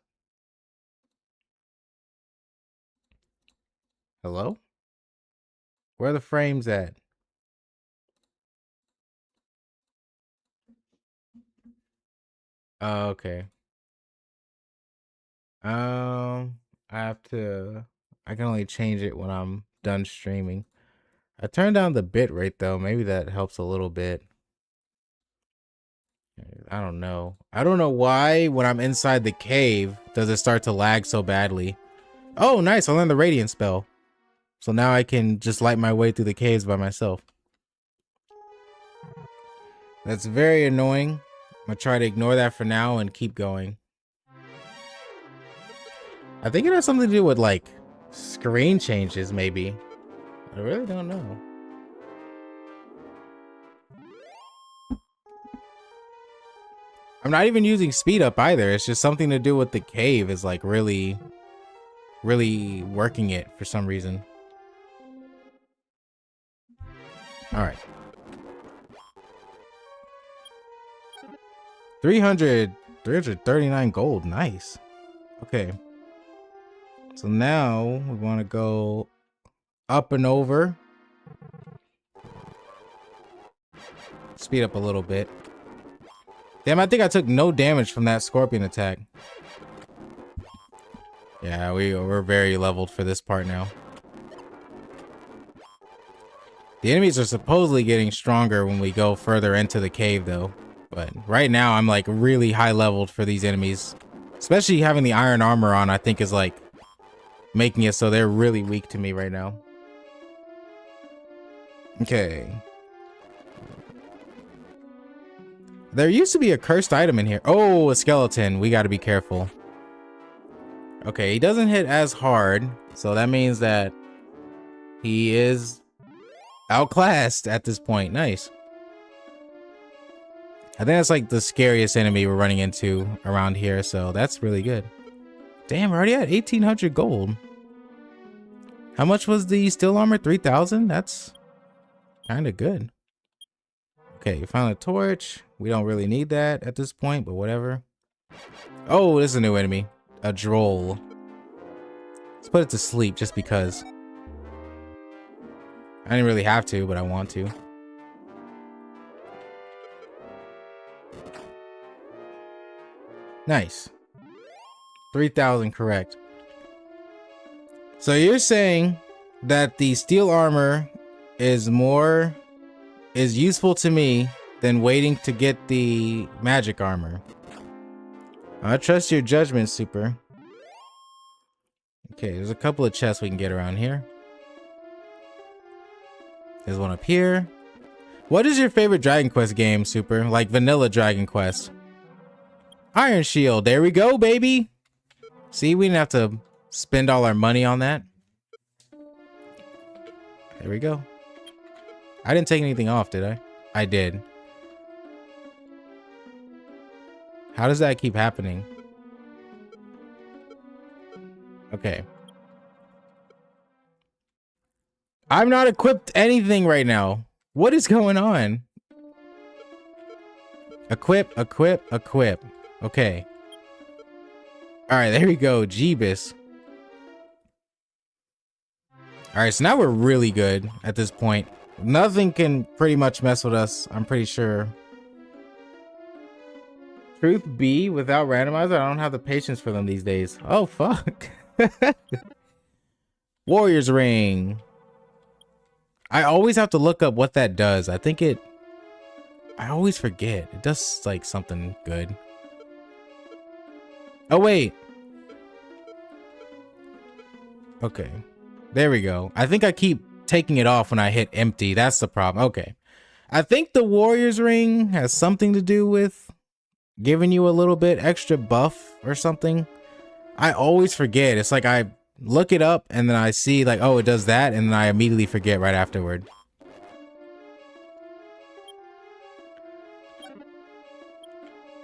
Hello? Where are the frames at? Oh, okay. I have to, I can only change it when I'm done streaming. I turned down the bit rate though. Maybe that helps a little bit. I don't know. I don't know why when I'm inside the cave does it start to lag so badly. Oh, nice. I learned the radiant spell. So now I can just light my way through the caves by myself. That's very annoying. I'm gonna try to ignore that for now and keep going. I think it has something to do with like screen changes, maybe. I really don't know. I'm not even using speed up either. It's just something to do with the cave is like really working it for some reason. All right. 339 gold. Nice. Okay. So now we want to go up and over. Speed up a little bit. Damn, I think I took no damage from that scorpion attack. Yeah, we're very leveled for this part now. The enemies are supposedly getting stronger when we go further into the cave though. But right now I'm like really high leveled for these enemies. Especially having the iron armor on, I think is like making it so they're really weak to me right now. Okay. There used to be a cursed item in here. Oh, a skeleton. We got to be careful. Okay, he doesn't hit as hard. So that means that he is outclassed at this point. Nice. I think that's like the scariest enemy we're running into around here. So that's really good. Damn, we're already at 1,800 gold. How much was the steel armor? 3,000? That's kind of good. Okay, you found a torch. We don't really need that at this point, but whatever. Oh, this is a new enemy. A droll. Let's put it to sleep just because. I didn't really have to, but I want to. Nice. 3,000 correct. So you're saying that the steel armor is useful to me than waiting to get the magic armor. I trust your judgment, Super. Okay, there's a couple of chests we can get around here. There's one up here. What is your favorite Dragon Quest game, Super? Like vanilla Dragon Quest. Iron Shield. There we go, baby. See, we didn't have to spend all our money on that. There we go. I didn't take anything off, did I? I did. How does that keep happening? Okay. I'm not equipped anything right now. What is going on? Equip, equip, equip. Okay. All right, there we go. Jeebus. All right, so now we're really good at this point. Nothing can pretty much mess with us, I'm pretty sure. Truth be, without randomizer, I don't have the patience for them these days. Oh, fuck. Warrior's Ring. I always have to look up what that does. I always forget. It does, like, something good. Oh, wait. Okay. There we go. I think I keep taking it off when I hit empty. That's the problem. Okay. I think the Warrior's Ring has something to do with giving you a little bit extra buff or something. I always forget. It's like I look it up and then I see like, oh, it does that, and then I immediately forget right afterward.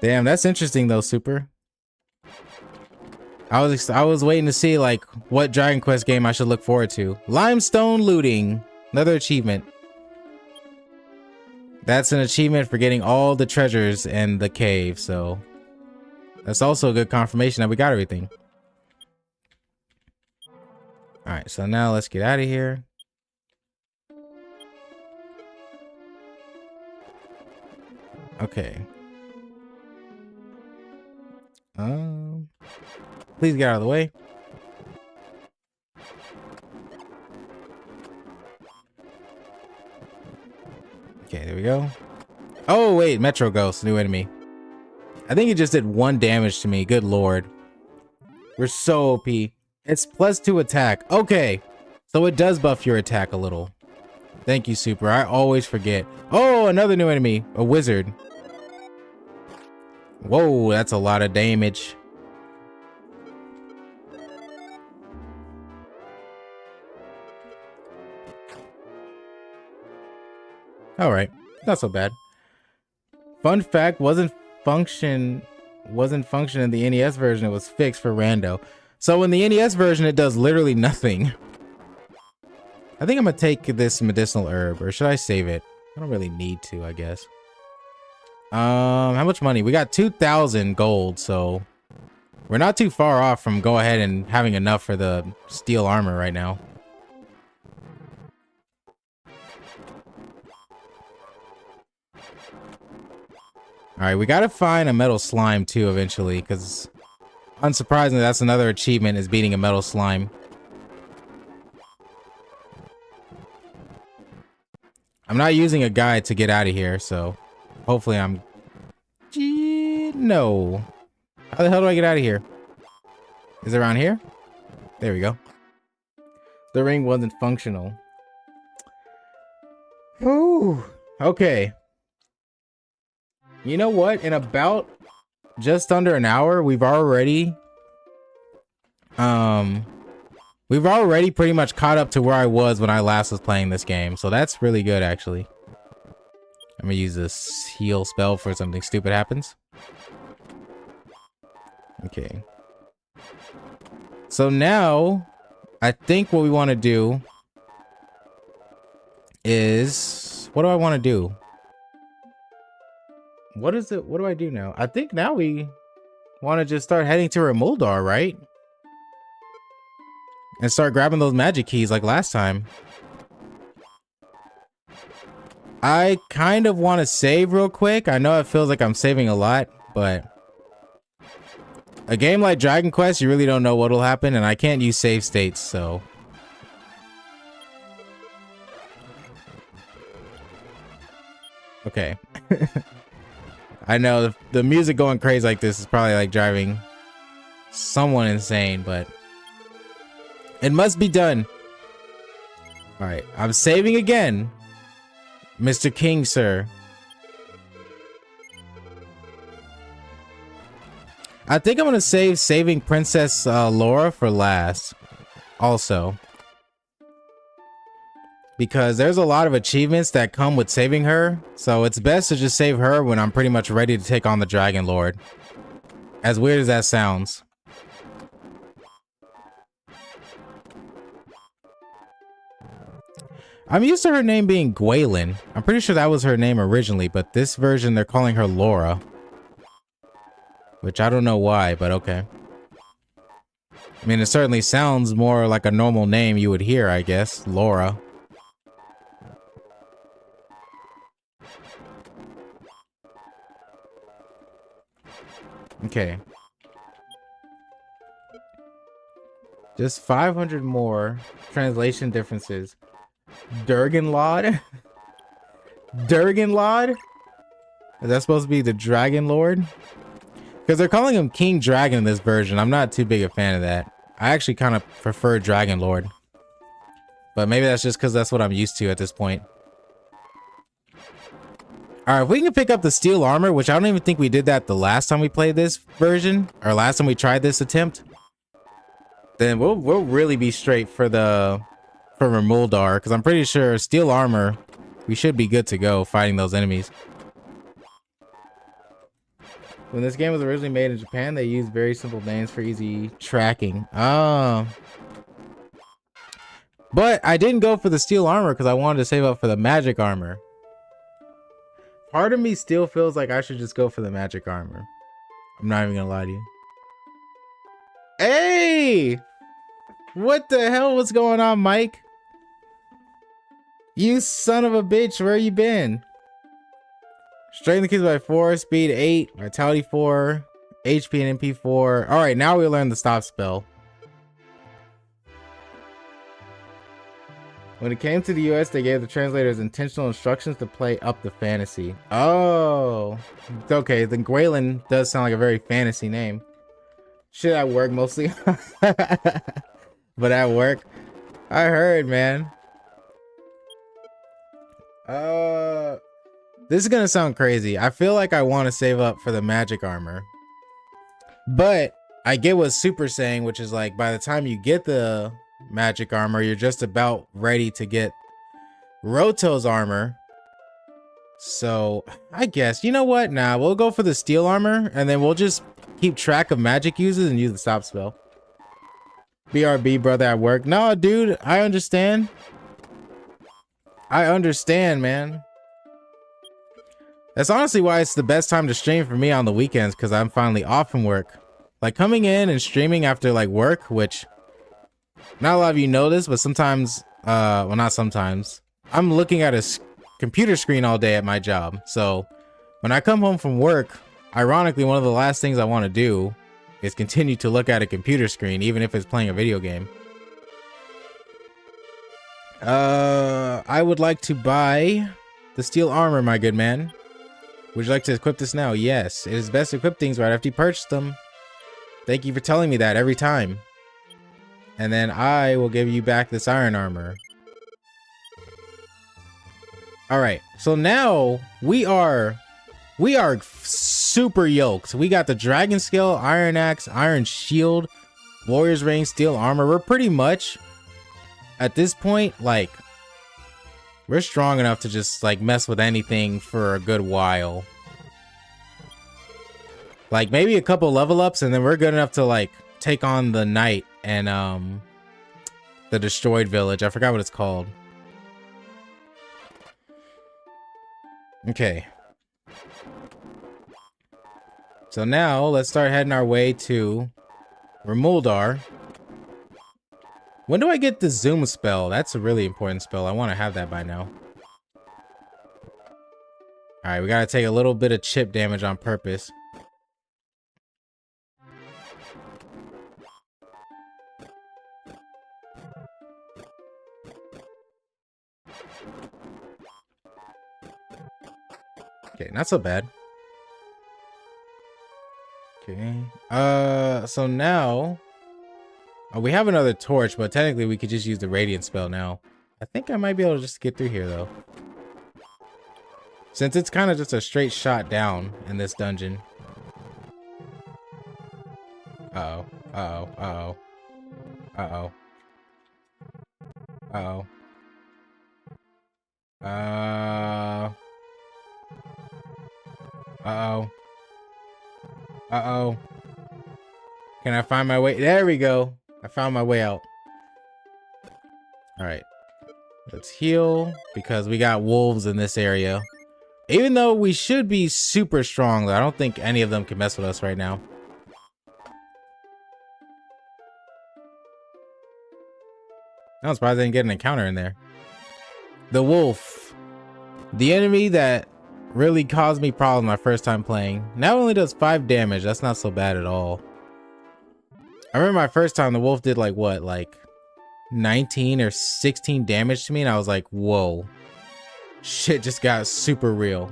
Damn, that's interesting though, Super. I was waiting to see like what Dragon Quest game I should look forward to. Limestone looting, another achievement. That's an achievement for getting all the treasures in the cave, so that's also a good confirmation that we got everything. All right, so now let's get out of here. Okay. Please get out of the way. Okay, there we go. Oh, wait, Metro Ghost, new enemy. I think it just did 1 damage to me. Good lord. We're so OP. It's +2 attack. Okay, so it does buff your attack a little. Thank you, Super. I always forget. Oh, another new enemy. A wizard. Whoa, that's a lot of damage. All right, not so bad. Fun fact, wasn't function in the NES version. It was fixed for rando. So in the NES version, it does literally nothing. I think I'm gonna take this medicinal herb, or should I save it? I don't really need to, I guess. How much money? We got 2,000 gold, so we're not too far off from go ahead and having enough for the steel armor right now. All right, we gotta find a metal slime too eventually, because unsurprisingly, that's another achievement, is beating a metal slime. I'm not using a guide to get out of here, so hopefully I'm... No. How the hell do I get out of here? Is it around here? There we go. The ring wasn't functional. Ooh. Okay. You know what? In about just under an hour, we've already pretty much caught up to where I was when I last was playing this game. So that's really good, actually. I'm gonna use this heal spell for something stupid happens. Okay. So now, I think what we want to do is... What do I want to do? What is it? What do I do now? I think now we want to just start heading to Remuldar, right? And start grabbing those magic keys like last time. I kind of want to save real quick. I know it feels like I'm saving a lot, but a game like Dragon Quest, you really don't know what'll happen, and I can't use save states, so... Okay. I know the music going crazy like this is probably like driving someone insane, but it must be done. All right, I'm saving again, Mr. King, sir. I think I'm gonna save saving Princess Laura for last, also, because there's a lot of achievements that come with saving her, so it's best to just save her when I'm pretty much ready to take on the Dragon Lord. As weird as that sounds. I'm used to her name being Gwaylin. I'm pretty sure that was her name originally, but this version they're calling her Laura. Which I don't know why, but okay. I mean, it certainly sounds more like a normal name you would hear, I guess. Laura. Okay. Just 500 more translation differences. Durganlord? Durganlord? Is that supposed to be the Dragon Lord? Because they're calling him King Dragon in this version. I'm not too big a fan of that. I actually kind of prefer Dragon Lord. But maybe that's just because that's what I'm used to at this point. Alright, if we can pick up the steel armor, which I don't even think we did that the last time we played this version, or last time we tried this attempt, then we'll really be straight for Muldar, because I'm pretty sure steel armor, we should be good to go fighting those enemies. When this game was originally made in Japan, they used very simple names for easy tracking. Oh. But I didn't go for the steel armor because I wanted to save up for the magic armor. Part of me still feels like I should just go for the magic armor. I'm not even gonna lie to you. Hey! What the hell was going on, Mike? You son of a bitch, where you been? Strength increased by 4, speed 8, vitality 4, HP and MP 4. Alright, now we learn the stop spell. When it came to the US, they gave the translators intentional instructions to play up the fantasy. Oh, it's okay. The Gwaelin does sound like a very fantasy name. Shit at work mostly. But at work, I heard, man. This is gonna sound crazy. I feel like I want to save up for the magic armor. But I get what Super's saying, which is like by the time you get the magic armor, you're just about ready to get Roto's armor. So I guess, you know what? Nah, we'll go for the steel armor and then we'll just keep track of magic uses and use the stop spell. BRB, brother at work. No, dude, I understand. I understand, man. That's honestly why it's the best time to stream for me on the weekends, because I'm finally off from work. Like coming in and streaming after like work, which not a lot of you know this, but sometimes, well, not sometimes, I'm looking at a computer screen all day at my job. So when I come home from work, ironically, one of the last things I want to do is continue to look at a computer screen, even if it's playing a video game. I would like to buy the steel armor, my good man. Would you like to equip this now? Yes, it is best to equip things right after you purchase them. Thank you for telling me that every time. And then I will give you back this iron armor. Alright, so now we are super yoked. We got the dragon scale, iron axe, iron shield, warrior's ring, steel armor. We're pretty much at this point, like, we're strong enough to just like mess with anything for a good while. Like maybe a couple level ups and then we're good enough to like take on the knight and the destroyed village. I forgot what it's called. Okay. So now let's start heading our way to Muldar. When do I get the zoom spell? That's a really important spell. I want to have that by now. Alright, we gotta take a little bit of chip damage on purpose. Okay, not so bad. Okay. So now we have another torch, but technically we could just use the radiant spell now. I think I might be able to just get through here though, since it's kind of just a straight shot down in this dungeon. Uh-oh. Uh-oh. Uh-oh. Uh-oh. Uh-oh. Uh-oh. Uh-oh. Can I find my way? There we go. I found my way out. Alright. Let's heal, because we got wolves in this area. Even though we should be super strong, though, I don't think any of them can mess with us right now. I'm surprised I didn't get an encounter in there. The wolf. The enemy that really caused me problems my first time playing. Now it only does 5 damage. That's not so bad at all. I remember my first time the wolf did like what, like 19 or 16 damage to me, and I was like, whoa. Shit just got super real.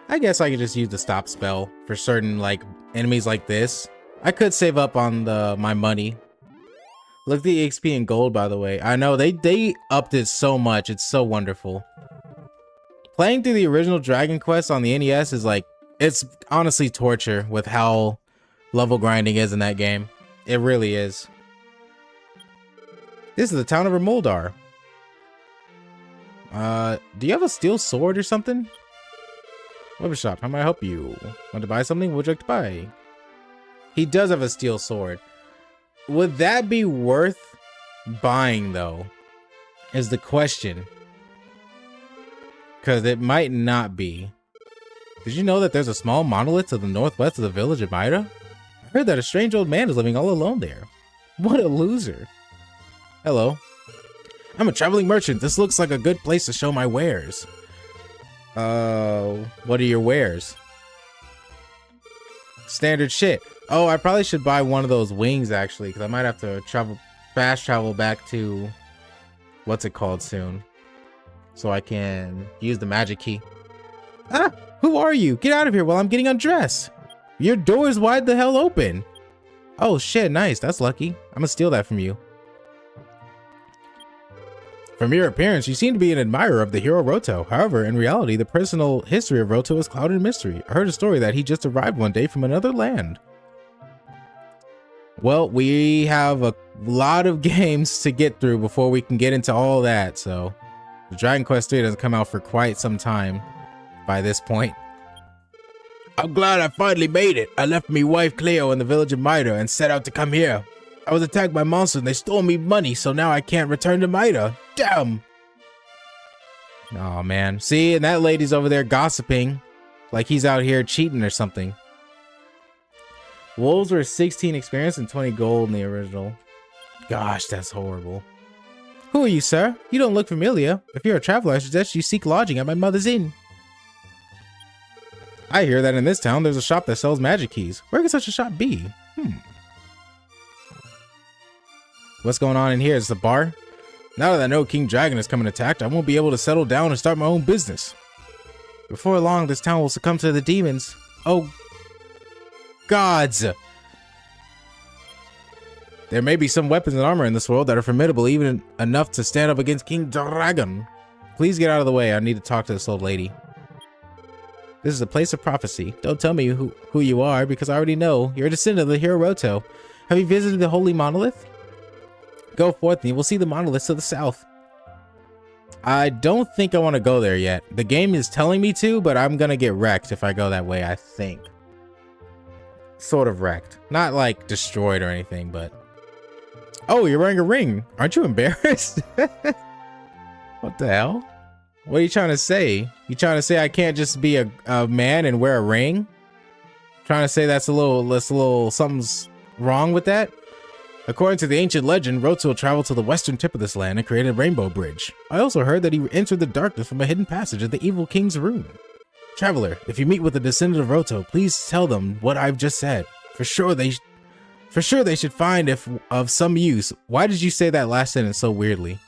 I guess I could just use the stop spell for certain like enemies like this. I could save up on my money. Look at the XP and gold, by the way. I know they upped it so much. It's so wonderful. Playing through the original Dragon Quest on the NES is like, it's honestly torture with how level grinding is in that game. It really is. This is the town of Remoldar. Do you have a steel sword or something? Weapon shop, how may I help you? Want to buy something? What would you like to buy? He does have a steel sword. Would that be worth buying though? Is the question. Because it might not be. Did you know that there's a small monolith to the northwest of the village of Maida? I heard that a strange old man is living all alone there. What a loser. Hello. I'm a traveling merchant. This looks like a good place to show my wares. What are your wares? Standard shit. Oh, I probably should buy one of those wings actually, because I might have to fast travel back to what's it called soon, so I can use the magic key. Ah, who are you? Get out of here while I'm getting undressed. Your door is wide the hell open. Oh shit, nice. That's lucky. I'm gonna steal that from you. From your appearance, you seem to be an admirer of the hero Roto. However, in reality, the personal history of Roto is clouded in mystery. I heard a story that he just arrived one day from another land. Well, we have a lot of games to get through before we can get into all that, so the Dragon Quest III doesn't come out for quite some time by this point. I'm glad I finally made it. I left me wife Cleo in the village of Maida and set out to come here. I was attacked by monsters and they stole me money, so now I can't return to Maida. Damn! Oh man. See, and that lady's over there gossiping like he's out here cheating or something. Wolves were 16 experience and 20 gold in the original. Gosh, that's horrible. Who are you, sir? You don't look familiar. If you're a traveler, I suggest you seek lodging at my mother's inn. I hear that in this town there's a shop that sells magic keys. Where could such a shop be? What's going on in here? Is it a bar? Now that I know King Dragon is coming attacked, I won't be able to settle down and start my own business. Before long, this town will succumb to the demons. Oh, gods! There may be some weapons and armor in this world that are formidable, even enough to stand up against King Dragon. Please get out of the way. I need to talk to this old lady. This is a place of prophecy. Don't tell me who you are, because I already know. You're a descendant of the hero Roto. Have you visited the Holy Monolith? Go forth and you will see the monoliths to the south. I don't think I want to go there yet. The game is telling me to, but I'm gonna get wrecked if I go that way, I think. Sort of wrecked. Not like destroyed or anything, but... Oh, you're wearing a ring. Aren't you embarrassed? What the hell? What are you trying to say? You trying to say I can't just be a man and wear a ring? Trying to say that's a little something's wrong with that? According to the ancient legend, Roto traveled to the western tip of this land and created a rainbow bridge. I also heard that he entered the darkness from a hidden passage at the evil king's room. Traveler, if you meet with a descendant of Roto, please tell them what I've just said. For sure they should find if of some use. Why did you say that last sentence so weirdly?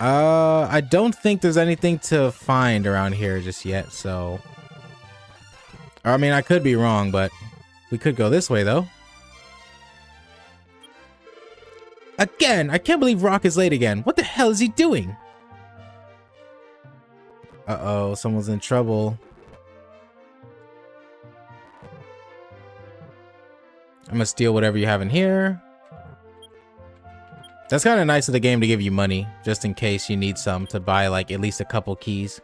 I don't think there's anything to find around here just yet, so... I mean, I could be wrong, but we could go this way, though. Again! I can't believe Rock is late again. What the hell is he doing? Uh-oh, someone's in trouble. I'm gonna steal whatever you have in here. That's kind of nice of the game to give you money, just in case you need some to buy, like, at least a couple keys.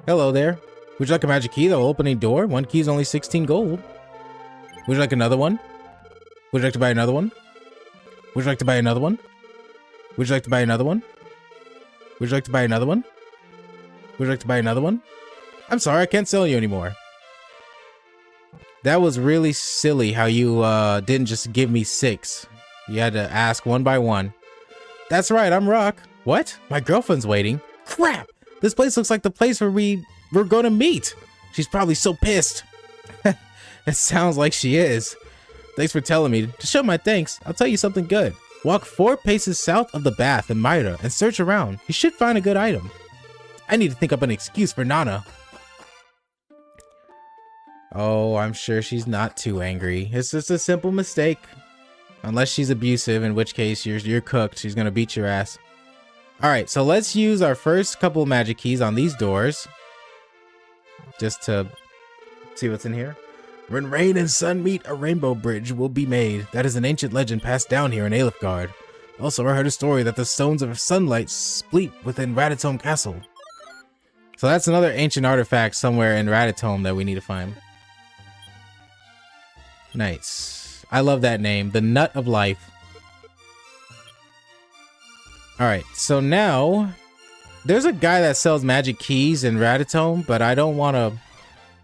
Hello there. Would you like a magic key that will open a door? One key is only 16 gold. Would you like another one? Would you like to buy another one? Would you like to buy another one? Would you like to buy another one? Would you like to buy another one? Would you like to buy another one? I'm sorry, I can't sell you anymore. That was really silly how you didn't just give me 6. You had to ask one by one. That's right, I'm Rock. What? My girlfriend's waiting. Crap! This place looks like the place where we're gonna meet. She's probably so pissed. It sounds like she is. Thanks for telling me. To show my thanks, I'll tell you something good. Walk 4 paces south of the bath in Myra and search around. You should find a good item. I need to think up an excuse for Nana. Oh, I'm sure she's not too angry. It's just a simple mistake. Unless she's abusive, in which case you're cooked. She's gonna beat your ass. Alright, so let's use our first couple of magic keys on these doors. Just to see what's in here. When rain and sun meet, a rainbow bridge will be made. That is an ancient legend passed down here in Alefgard. Also, I heard a story that the stones of sunlight split within Radatome Castle. So that's another ancient artifact somewhere in Radatome that we need to find. Nice. I love that name. The Nut of Life. Alright, so now there's a guy that sells magic keys in Radatome, but I don't want to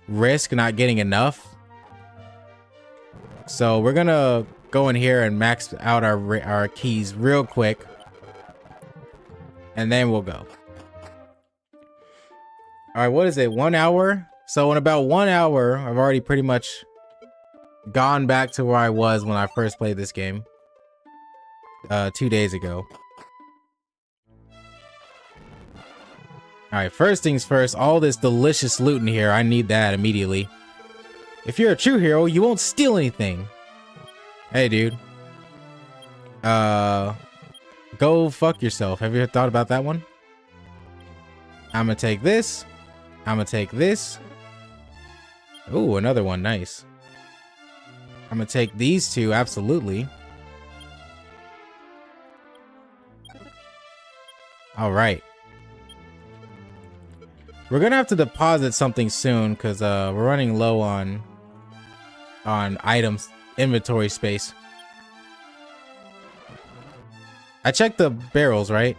risk not getting enough. So we're gonna go in here and max out our keys real quick. And then we'll go. Alright, what is it? 1 hour? So in about 1 hour, I've already pretty much gone back to where I was when I first played this game. 2 days ago. Alright, first things first, all this delicious loot in here, I need that immediately. If you're a true hero, you won't steal anything. Hey, dude. Go fuck yourself. Have you ever thought about that one? I'm gonna take this. I'm gonna take this. Ooh, another one, nice. I'm gonna take these two, absolutely. Alright. We're gonna have to deposit something soon because we're running low on items inventory space. I checked the barrels, right?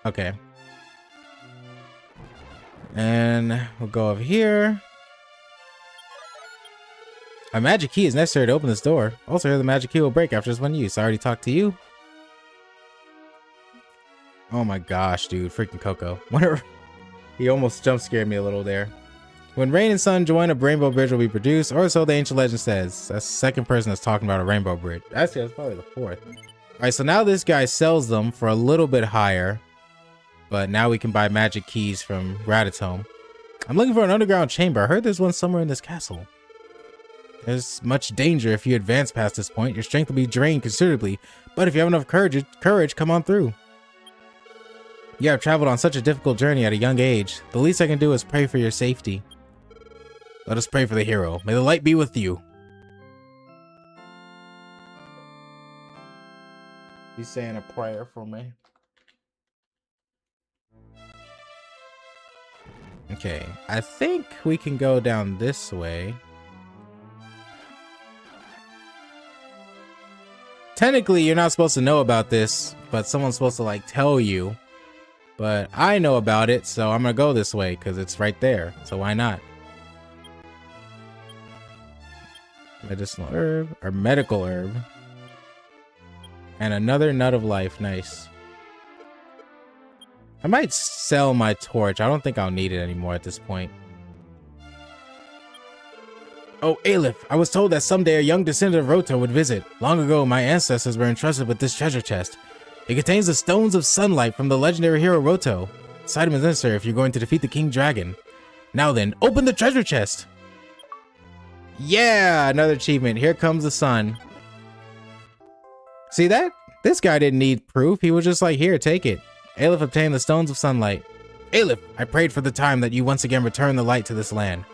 Okay. And we'll go over here. A magic key is necessary to open this door. Also, here the magic key will break after just one use. I already talked to you. Oh my gosh, dude. Freaking Coco. Whatever. He almost jump scared me a little there. When rain and sun join, a rainbow bridge will be produced, or so the ancient legend says. That's the second person that's talking about a rainbow bridge. Actually, that's probably the fourth. Alright, so now this guy sells them for a little bit higher. But now we can buy magic keys from Radatome. I'm looking for an underground chamber. I heard there's one somewhere in this castle. There's much danger if you advance past this point. Your strength will be drained considerably. But if you have enough courage, come on through. You have traveled on such a difficult journey at a young age. The least I can do is pray for your safety. Let us pray for the hero. May the light be with you. He's saying a prayer for me. Okay, I think we can go down this way. Technically, you're not supposed to know about this, but someone's supposed to like tell you. But I know about it, so I'm gonna go this way because it's right there. So why not? Medicinal herb or medical herb. And another nut of life. Nice. I might sell my torch. I don't think I'll need it anymore at this point. Oh, Aleph, I was told that someday a young descendant of Roto would visit. Long ago, my ancestors were entrusted with this treasure chest. It contains the stones of sunlight from the legendary hero Roto. This item is necessary if you're going to defeat the King Dragon. Now then, open the treasure chest! Yeah, another achievement. Here comes the sun. See that? This guy didn't need proof. He was just like, here, take it. Aleph obtained the stones of sunlight. Aleph, I prayed for the time that you once again return the light to this land.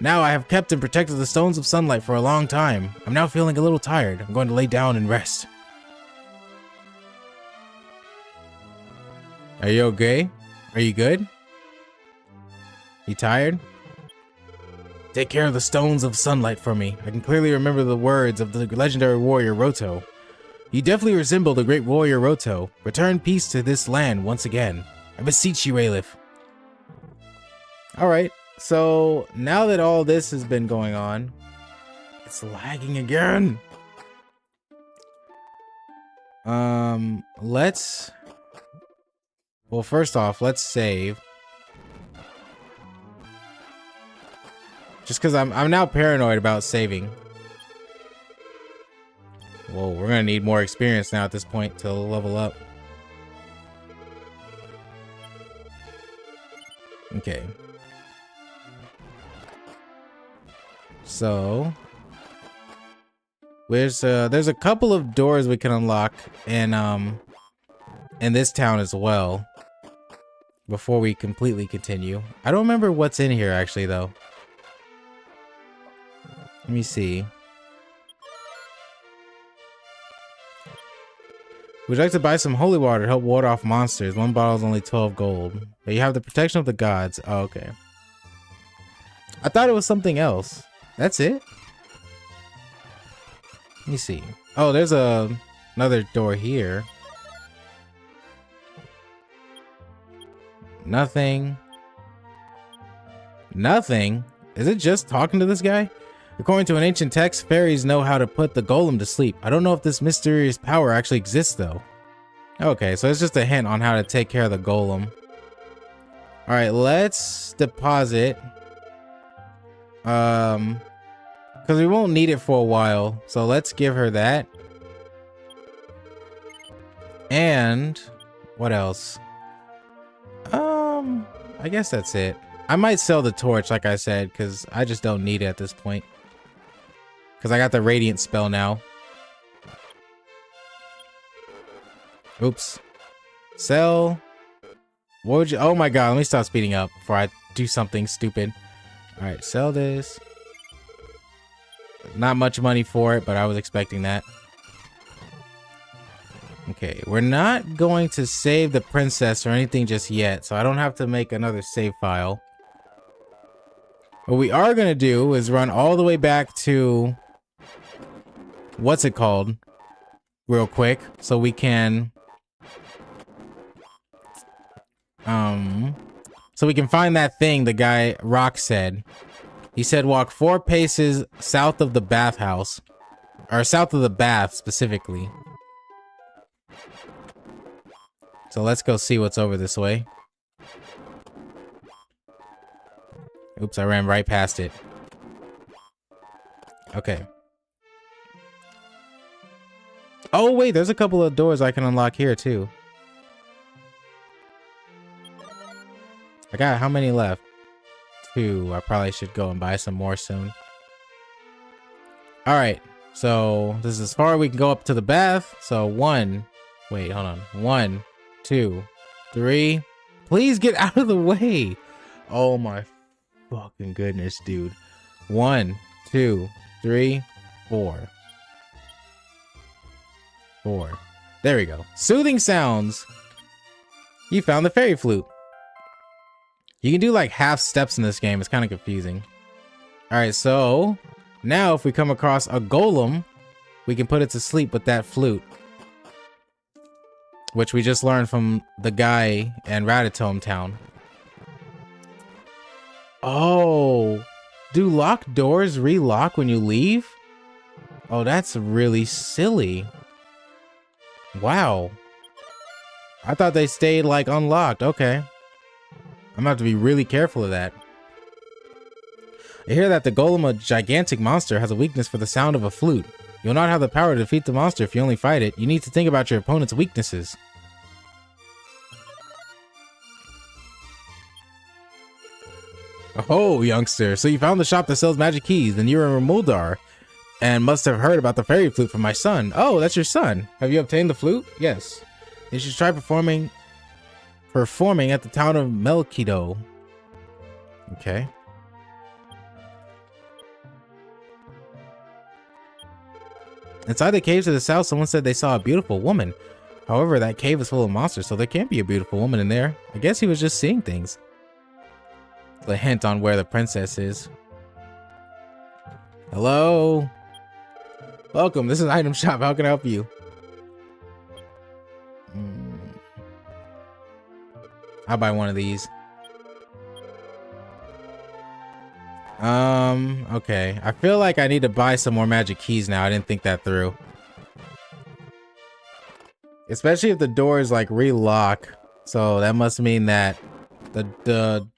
Now I have kept and protected the stones of sunlight for a long time. I'm now feeling a little tired. I'm going to lay down and rest. Are you okay? Are you good? You tired? Take care of the stones of sunlight for me. I can clearly remember the words of the legendary warrior Roto. You definitely resemble the great warrior Roto. Return peace to this land once again. I beseech you, Aleph. All right. So now that all this has been going on, it's lagging again. Let's. Well, first off, let's save. Just because I'm now paranoid about saving. Whoa, we're gonna need more experience now at this point to level up. Okay. So there's a couple of doors we can unlock in this town as well before we completely continue. I don't remember what's in here actually though. Let me see. Would you like to buy some holy water to help ward off monsters? One bottle is only 12 gold. But you have the protection of the gods. Oh, okay. I thought it was something else. That's it? Let me see. Oh, there's another door here. Nothing. Nothing? Is it just talking to this guy? According to an ancient text, fairies know how to put the golem to sleep. I don't know if this mysterious power actually exists though. Okay, so it's just a hint on how to take care of the golem. Alright, let's deposit. Because we won't need it for a while. So let's give her that. And what else? I guess that's it. I might sell the torch, like I said, because I just don't need it at this point. Because I got the radiant spell now. Oops. Sell. What would you? Oh my god, let me stop speeding up before I do something stupid. Alright, sell this. Not much money for it, but I was expecting that. Okay, we're not going to save the princess or anything just yet, so I don't have to make another save file. What we are going to do is run all the way back to... what's it called? Real quick, so we can... so we can find that thing the guy Rock said. He said walk 4 paces south of the bathhouse. Or south of the bath, specifically. So let's go see what's over this way. Oops, I ran right past it. Okay. Oh, wait, there's a couple of doors I can unlock here, too. I got how many left? 2. I probably should go and buy some more soon. Alright, so this is as far as we can go up to the bath. So 1. Wait, hold on. 1, 2, 3. Please get out of the way. Oh my fucking goodness, dude. 1, 2, 3, 4. 4. There we go. Soothing sounds. You found the fairy flute. You can do like half steps in this game. It's kind of confusing. All right, so now if we come across a golem, we can put it to sleep with that flute, which we just learned from the guy in Ratatome Town. Oh, do locked doors relock when you leave? Oh, that's really silly. Wow. I thought they stayed like unlocked. Okay. I'm gonna have to be really careful of that. I hear that the golem, a gigantic monster, has a weakness for the sound of a flute. You'll not have the power to defeat the monster if you only fight it. You need to think about your opponent's weaknesses. Oh, youngster. So you found the shop that sells magic keys. Then you're in Muldar and must have heard about the fairy flute from my son. Oh, that's your son. Have you obtained the flute? Yes. You should try performing at the town of Melkido. Okay. Inside the cave to the south, someone said they saw a beautiful woman. However, that cave is full of monsters, so there can't be a beautiful woman in there. I guess he was just seeing things. A hint on where the princess is. Hello? Welcome, this is an item shop. How can I help you? I'll buy one of these. Okay. I feel like I need to buy some more magic keys now. I didn't think that through. Especially if the doors like relock. So that must mean that the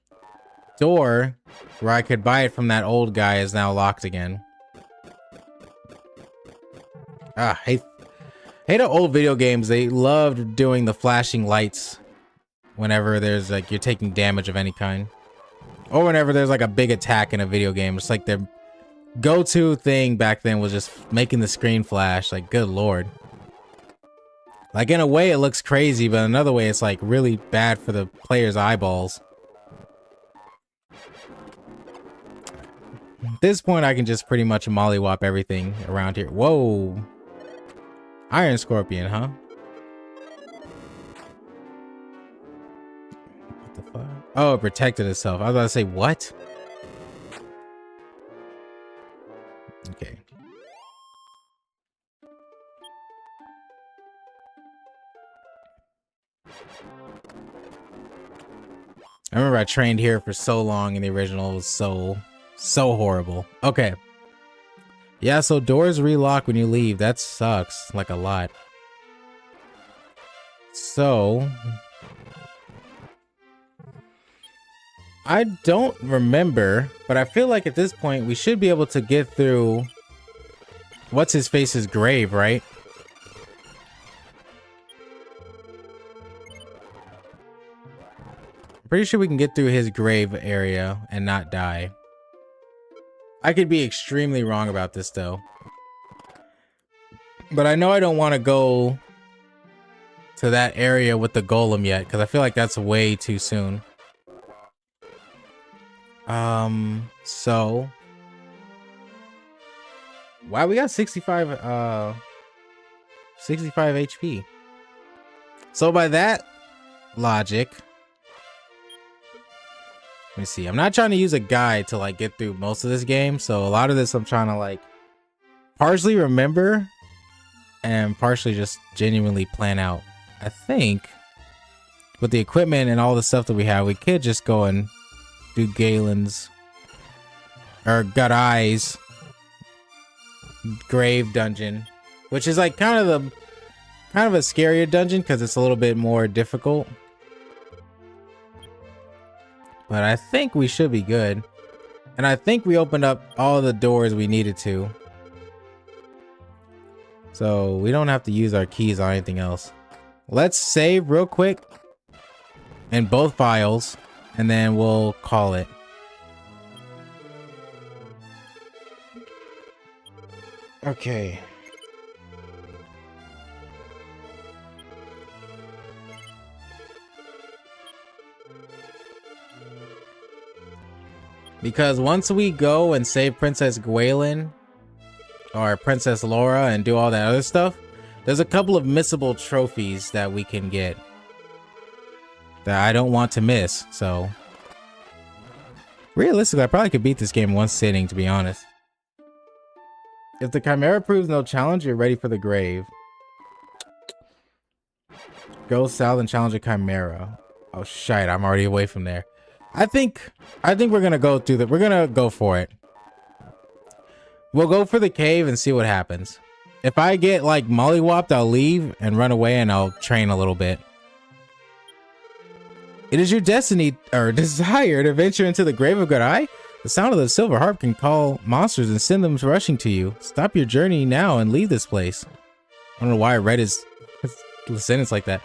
door where I could buy it from that old guy is now locked again. Ah, hate old video games. They loved doing the flashing lights whenever there's like you're taking damage of any kind. Or whenever there's like a big attack in a video game. It's like their go-to thing back then was just making the screen flash. Like, good lord. Like, in a way it looks crazy, but another way it's like really bad for the player's eyeballs. At this point I can just pretty much mollywop everything around here. Whoa. Iron Scorpion, huh? What the fuck? Oh, it protected itself. I was about to say, what? Okay. I remember I trained here for so long in the original. It was so horrible. Okay. Yeah, so doors relock when you leave. That sucks like a lot. So I don't remember, but I feel like at this point we should be able to get through what's his face's grave, right? I'm pretty sure we can get through his grave area and not die. I could be extremely wrong about this though. But I know I don't want to go to that area with the golem yet, because I feel like that's way too soon. So wow, we got 65 HP. So by that logic, let me see. I'm not trying to use a guide to like get through most of this game, so a lot of this I'm trying to like partially remember and partially just genuinely plan out. I think with the equipment and all the stuff that we have, we could just go and do Galen's or Garai's grave dungeon, which is like kind of a scarier dungeon because it's a little bit more difficult. But I think we should be good. And I think we opened up all the doors we needed to. So we don't have to use our keys on anything else. Let's save real quick in both files, and then we'll call it. Okay. Because once we go and save Princess Gwaelin or Princess Laura and do all that other stuff, there's a couple of missable trophies that we can get that I don't want to miss. So realistically, I probably could beat this game in one sitting, to be honest. If the Chimera proves no challenge, you're ready for the grave. Go south and challenge a Chimera. Oh shit, I'm already away from there. I think we're gonna go through that. We're gonna go for it. We'll go for the cave and see what happens. If I get like mollywopped, I'll leave and run away, and I'll train a little bit. It is your destiny or desire to venture into the grave of Garai. The sound of the silver harp can call monsters and send them rushing to you. Stop your journey now and leave this place. I don't know why I read his sentence like that.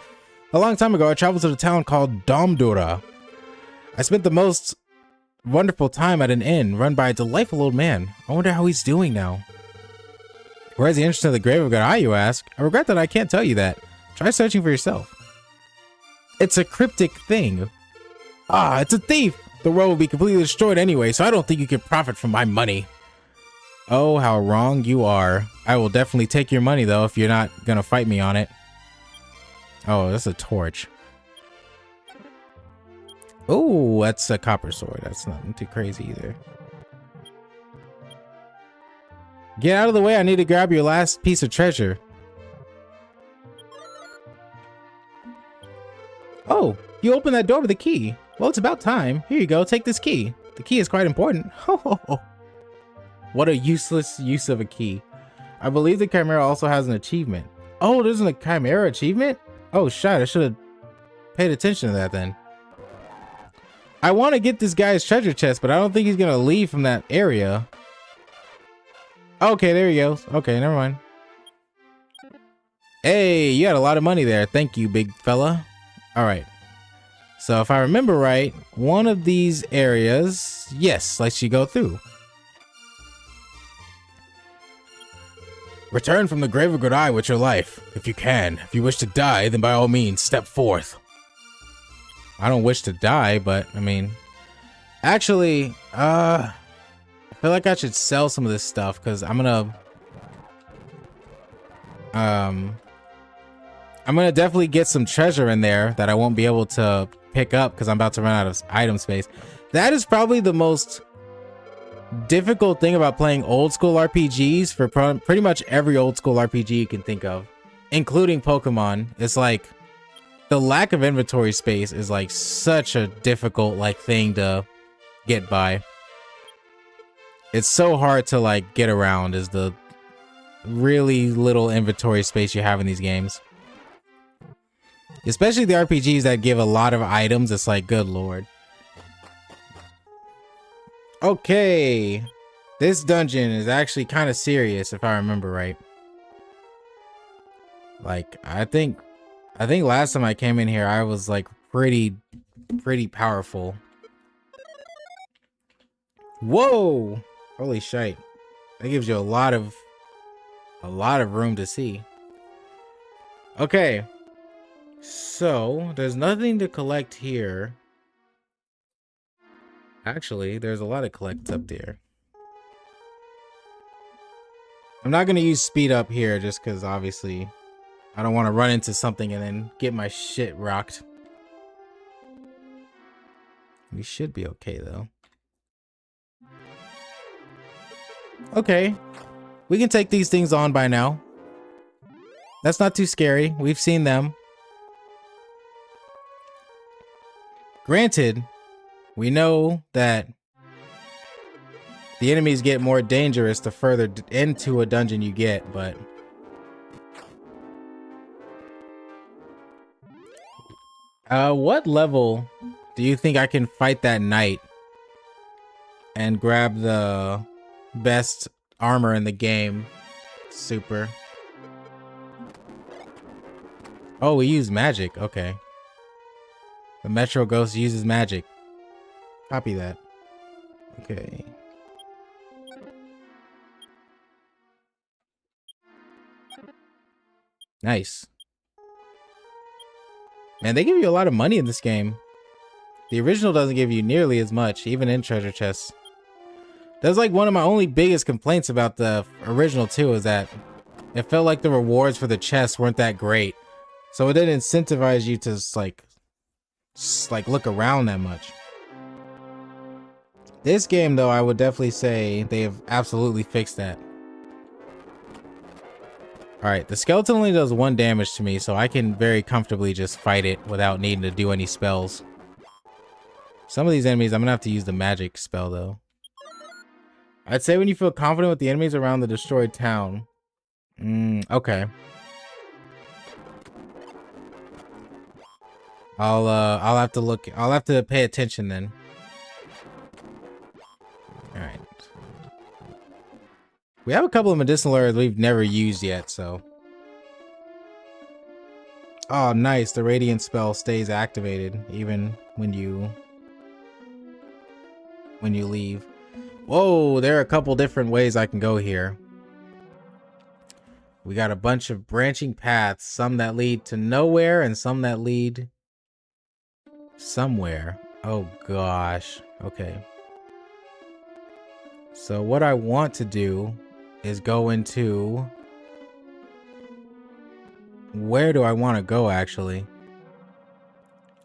A long time ago, I traveled to a town called Domdura. I spent the most wonderful time at an inn run by a delightful old man. I wonder how he's doing now. Where is the entrance to the grave of Garai, you ask? I regret that I can't tell you that. Try searching for yourself. It's a cryptic thing. Ah, it's a thief! The world will be completely destroyed anyway, so I don't think you can profit from my money. Oh, how wrong you are. I will definitely take your money, though, if you're not gonna fight me on it. Oh, that's a torch. Oh, that's a copper sword. That's nothing too crazy either. Get out of the way. I need to grab your last piece of treasure. Oh, you opened that door with a key. Well, it's about time. Here you go. Take this key. The key is quite important. Ho ho ho. What a useless use of a key. I believe the Chimera also has an achievement. Oh, there's a Chimera achievement? Oh, shit. I should have paid attention to that then. I want to get this guy's treasure chest, but I don't think he's going to leave from that area. Okay, there he goes. Okay, never mind. Hey, you had a lot of money there. Thank you, big fella. All right. So if I remember right, one of these areas, yes, lets you go through. Return from the grave of Grodai with your life, if you can. If you wish to die, then by all means, step forth. I don't wish to die, but, I mean... Actually, I feel like I should sell some of this stuff, because I'm gonna definitely get some treasure in there that I won't be able to pick up, because I'm about to run out of item space. That is probably the most difficult thing about playing old school RPGs for pretty much every old school RPG you can think of, including Pokemon. It's like the lack of inventory space is like such a difficult like thing to get by. It's so hard to like get around is the really little inventory space you have in these games. Especially the RPGs that give a lot of items. It's like, good lord. Okay, this dungeon is actually kind of serious if I remember right. Like, I think last time I came in here, I was like pretty powerful. Whoa! Holy shite. That gives you a lot of room to see. Okay. So, there's nothing to collect here. Actually, there's a lot of collects up there. I'm not going to use speed up here just because obviously I don't want to run into something and then get my shit rocked. We should be okay though. Okay. We can take these things on by now. That's not too scary. We've seen them. Granted, we know that the enemies get more dangerous the further into a dungeon you get, but what level do you think I can fight that knight and grab the best armor in the game? Super. Oh, we use magic. Okay. The Metro Ghost uses magic. Copy that. Okay. Nice. Man, they give you a lot of money in this game. The original doesn't give you nearly as much, even in treasure chests. That's like one of my only biggest complaints about the original too, is that it felt like the rewards for the chests weren't that great. So it didn't incentivize you to like look around that much. This game, though, I would definitely say they have absolutely fixed that. Alright, the skeleton only does 1 damage to me, so I can very comfortably just fight it without needing to do any spells. Some of these enemies, I'm gonna have to use the magic spell, though. I'd say when you feel confident with the enemies around the destroyed town. Okay. I'll have to look. I'll have to pay attention then. Alright. We have a couple of medicinal areas we've never used yet, so. Oh, nice. The radiant spell stays activated even when you leave. Whoa, there are a couple different ways I can go here. We got a bunch of branching paths, some that lead to nowhere and some that lead somewhere. Oh gosh. Okay. So what I want to do is go into... Where do I want to go, actually?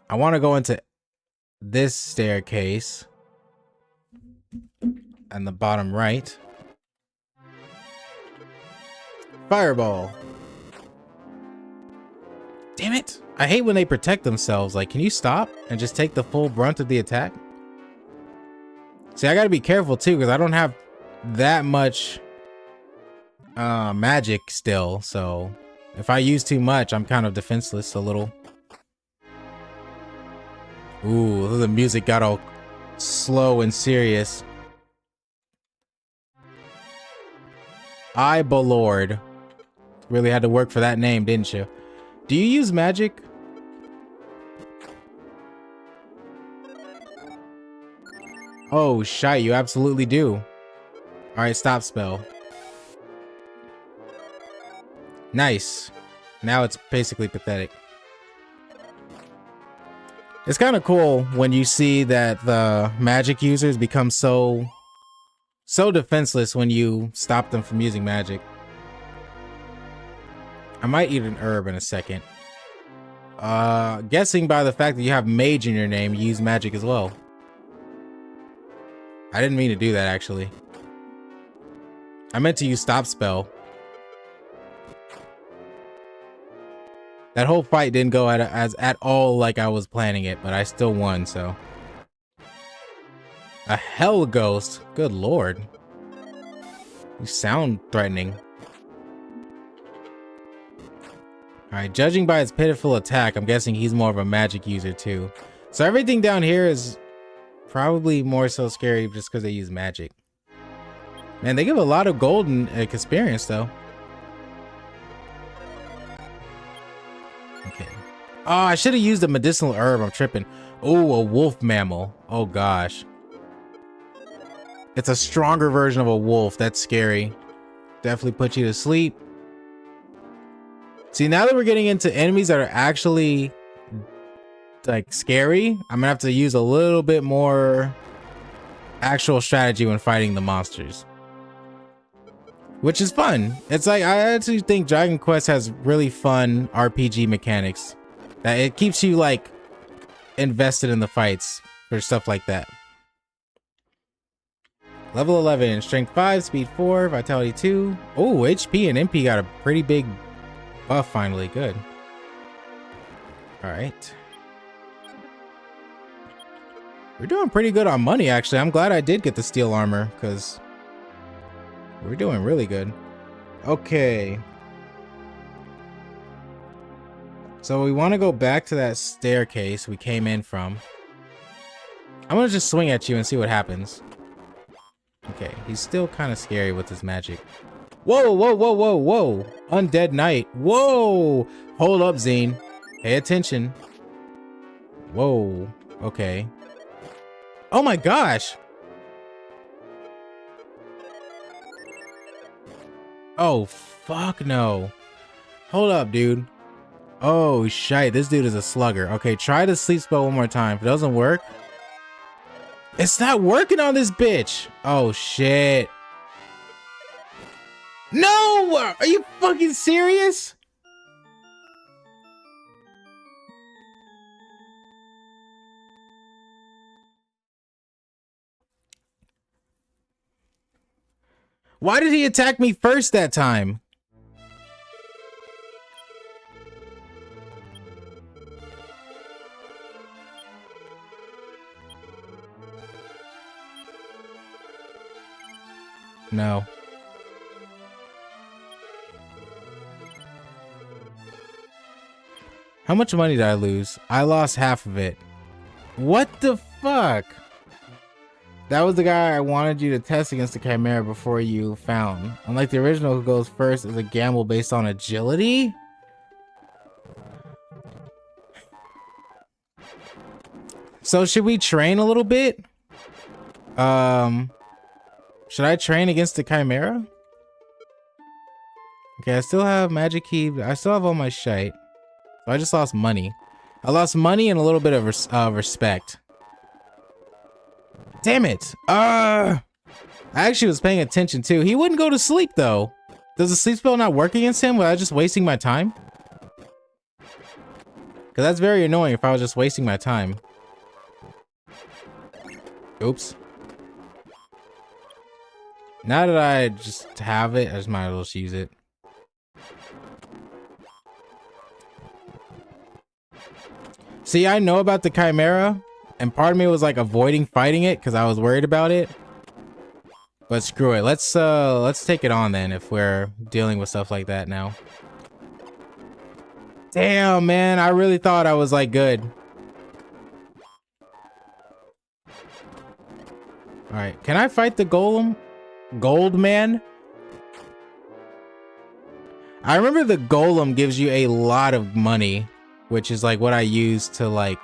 I want to go into this staircase. And the bottom right. Fireball. Damn it. I hate when they protect themselves. Like, can you stop and just take the full brunt of the attack? See, I gotta be careful too, because I don't have that much magic still, so if I use too much, I'm kind of defenseless a little. Ooh, the music got all slow and serious. Lord. Really had to work for that name, didn't you? Do you use magic? Oh, shite, you absolutely do. Alright, stop spell. Nice. Now it's basically pathetic. It's kind of cool when you see that the magic users become so defenseless when you stop them from using magic. I might eat an herb in a second. Guessing by the fact that you have mage in your name, you use magic as well. I didn't mean to do that, actually. I meant to use stop spell. That whole fight didn't go at all like I was planning it, but I still won, so. A hell ghost? Good lord. You sound threatening. Alright, judging by his pitiful attack, I'm guessing he's more of a magic user too. So everything down here is probably more so scary just because they use magic. Man, they give a lot of gold and experience though. Okay. Oh, I should have used a medicinal herb. I'm tripping. Oh, a wolf mammal. Oh gosh. It's a stronger version of a wolf. That's scary. Definitely put you to sleep. See, now that we're getting into enemies that are actually like scary, I'm gonna have to use a little bit more actual strategy when fighting the monsters, which is fun. It's like, I actually think Dragon Quest has really fun RPG mechanics that it keeps you like invested in the fights for stuff like that. Level 11, strength 5, speed 4, vitality 2. Oh, HP and MP got a pretty big buff finally. Good. All right. We're doing pretty good on money, actually. I'm glad I did get the steel armor because we're doing really good. Okay. So we want to go back to that staircase we came in from. I'm going to just swing at you and see what happens. Okay, he's still kind of scary with his magic. Whoa, whoa, whoa, whoa, whoa. Undead Knight. Whoa. Hold up, Zine. Pay attention. Whoa. Okay. Oh my gosh. Oh, fuck no. Hold up, dude. Oh, shite. This dude is a slugger. Okay, try the sleep spell one more time. If it doesn't work. It's not working on this bitch. Oh, shit. No! Are you fucking serious? Why did he attack me first that time? No. How much money did I lose? I lost half of it. What the fuck? That was the guy I wanted you to test against the Chimera before you found. Unlike the original, who goes first is a gamble based on agility? So should we train a little bit? Should I train against the Chimera? Okay, I still have magic key. I still have all my shite. So I just lost money. I lost money and a little bit of respect. Damn it. I actually was paying attention too. He wouldn't go to sleep though. Does the sleep spell not work against him? Was I just wasting my time? Because that's very annoying if I was just wasting my time. Oops. Now that I just have it, I just might as well just use it. See, I know about the Chimera, And part of me was like avoiding fighting it because I was worried about it. But screw it. Let's take it on then if we're dealing with stuff like that now. Damn, man, I really thought I was like good. All right, can I fight the golem? Gold man? I remember the golem gives you a lot of money, which is like what I use to like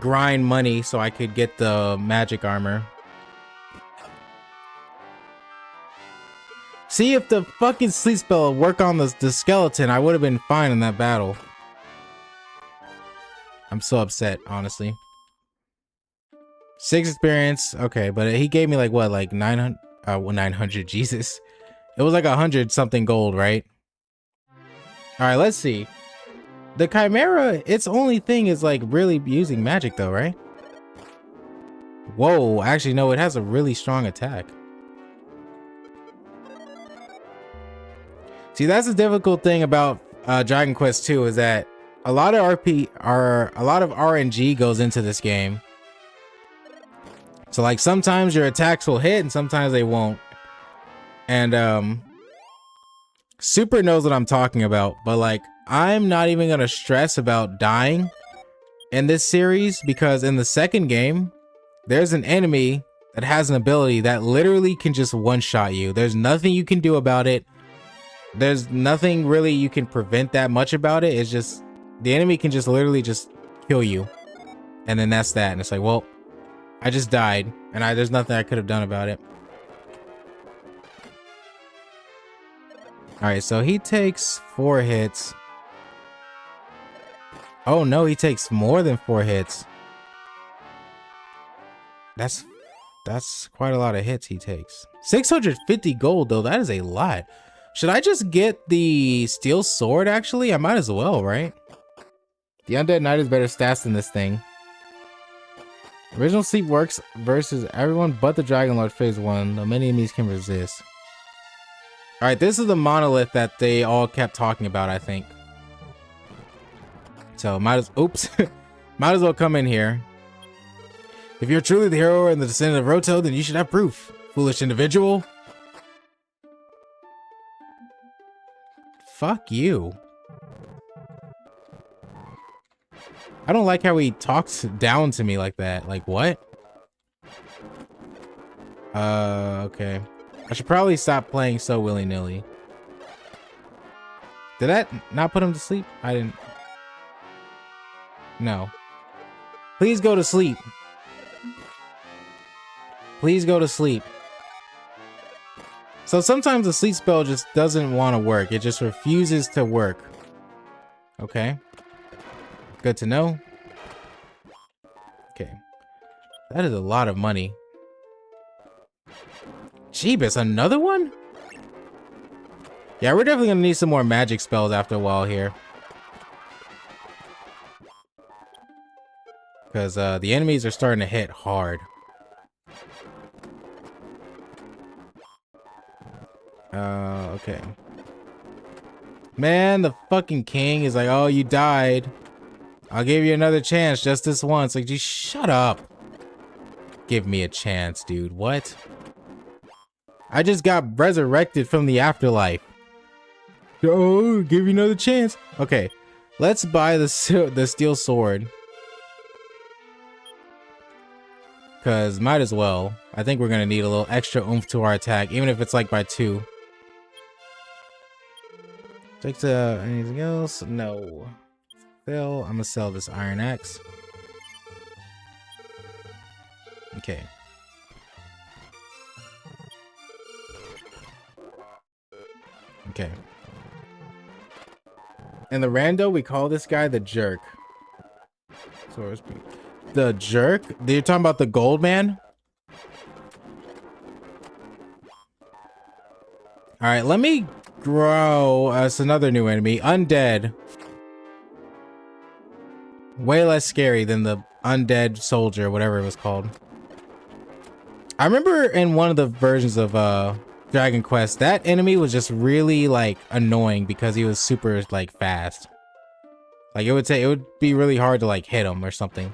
grind money so I could get the magic armor. See, if the fucking sleep spell would work on the skeleton, I would have been fine in that battle. I'm so upset, honestly. 6 experience, okay, but he gave me like what, like 900, 900, Jesus. It was like 100 something gold, right? All right, let's see. The Chimera, its only thing is like really using magic though, right? Whoa, actually no, it has a really strong attack. See, that's the difficult thing about Dragon Quest 2 is that a lot of RNG goes into this game. So like sometimes your attacks will hit and sometimes they won't. And Super knows what I'm talking about, but like I'm not even gonna stress about dying in this series because in the second game, there's an enemy that has an ability that literally can just one-shot you. There's nothing you can do about it. There's nothing really you can prevent that much about it. It's just the enemy can just literally just kill you. And then that's that. And it's like, well, I just died and there's nothing I could have done about it. All right, so he takes 4 hits. Oh no, he takes more than 4 hits. That's quite a lot of hits he takes. 650 gold though, that is a lot. Should I just get the steel sword actually? I might as well, right? The undead knight is better stats than this thing. Original sleep works versus everyone but the Dragon Lord phase 1. Though many enemies can resist. Alright, this is the monolith that they all kept talking about, I think. So might as well come in here. If you're truly the hero and the descendant of Roto, then you should have proof. Foolish individual. Fuck you. I don't like how he talks down to me like that. Like, what? Okay. I should probably stop playing so willy-nilly. Did that not put him to sleep? I didn't. No. Please go to sleep. Please go to sleep. So sometimes the sleep spell just doesn't want to work. It just refuses to work. Okay. Good to know. Okay. That is a lot of money. Jeebus, another one? Yeah, we're definitely gonna need some more magic spells after a while here. Because the enemies are starting to hit hard. Okay. Man, the fucking king is like, oh, you died. I'll give you another chance just this once. Like, just shut up. Give me a chance, dude. What? I just got resurrected from the afterlife. Oh, give you another chance. Okay, let's buy the steel sword. Because might as well. I think we're going to need a little extra oomph to our attack, even if it's like by 2. Take to anything else? No. Sell. I'm going to sell this iron axe. Okay. Okay. In the rando, we call this guy the jerk. So the jerk? You're talking about the gold man? Alright, let me grow us another new enemy. Undead. Way less scary than the undead soldier, whatever it was called. I remember in one of the versions of Dragon Quest, that enemy was just really like annoying because he was super like fast. Like it would be really hard to like hit him or something.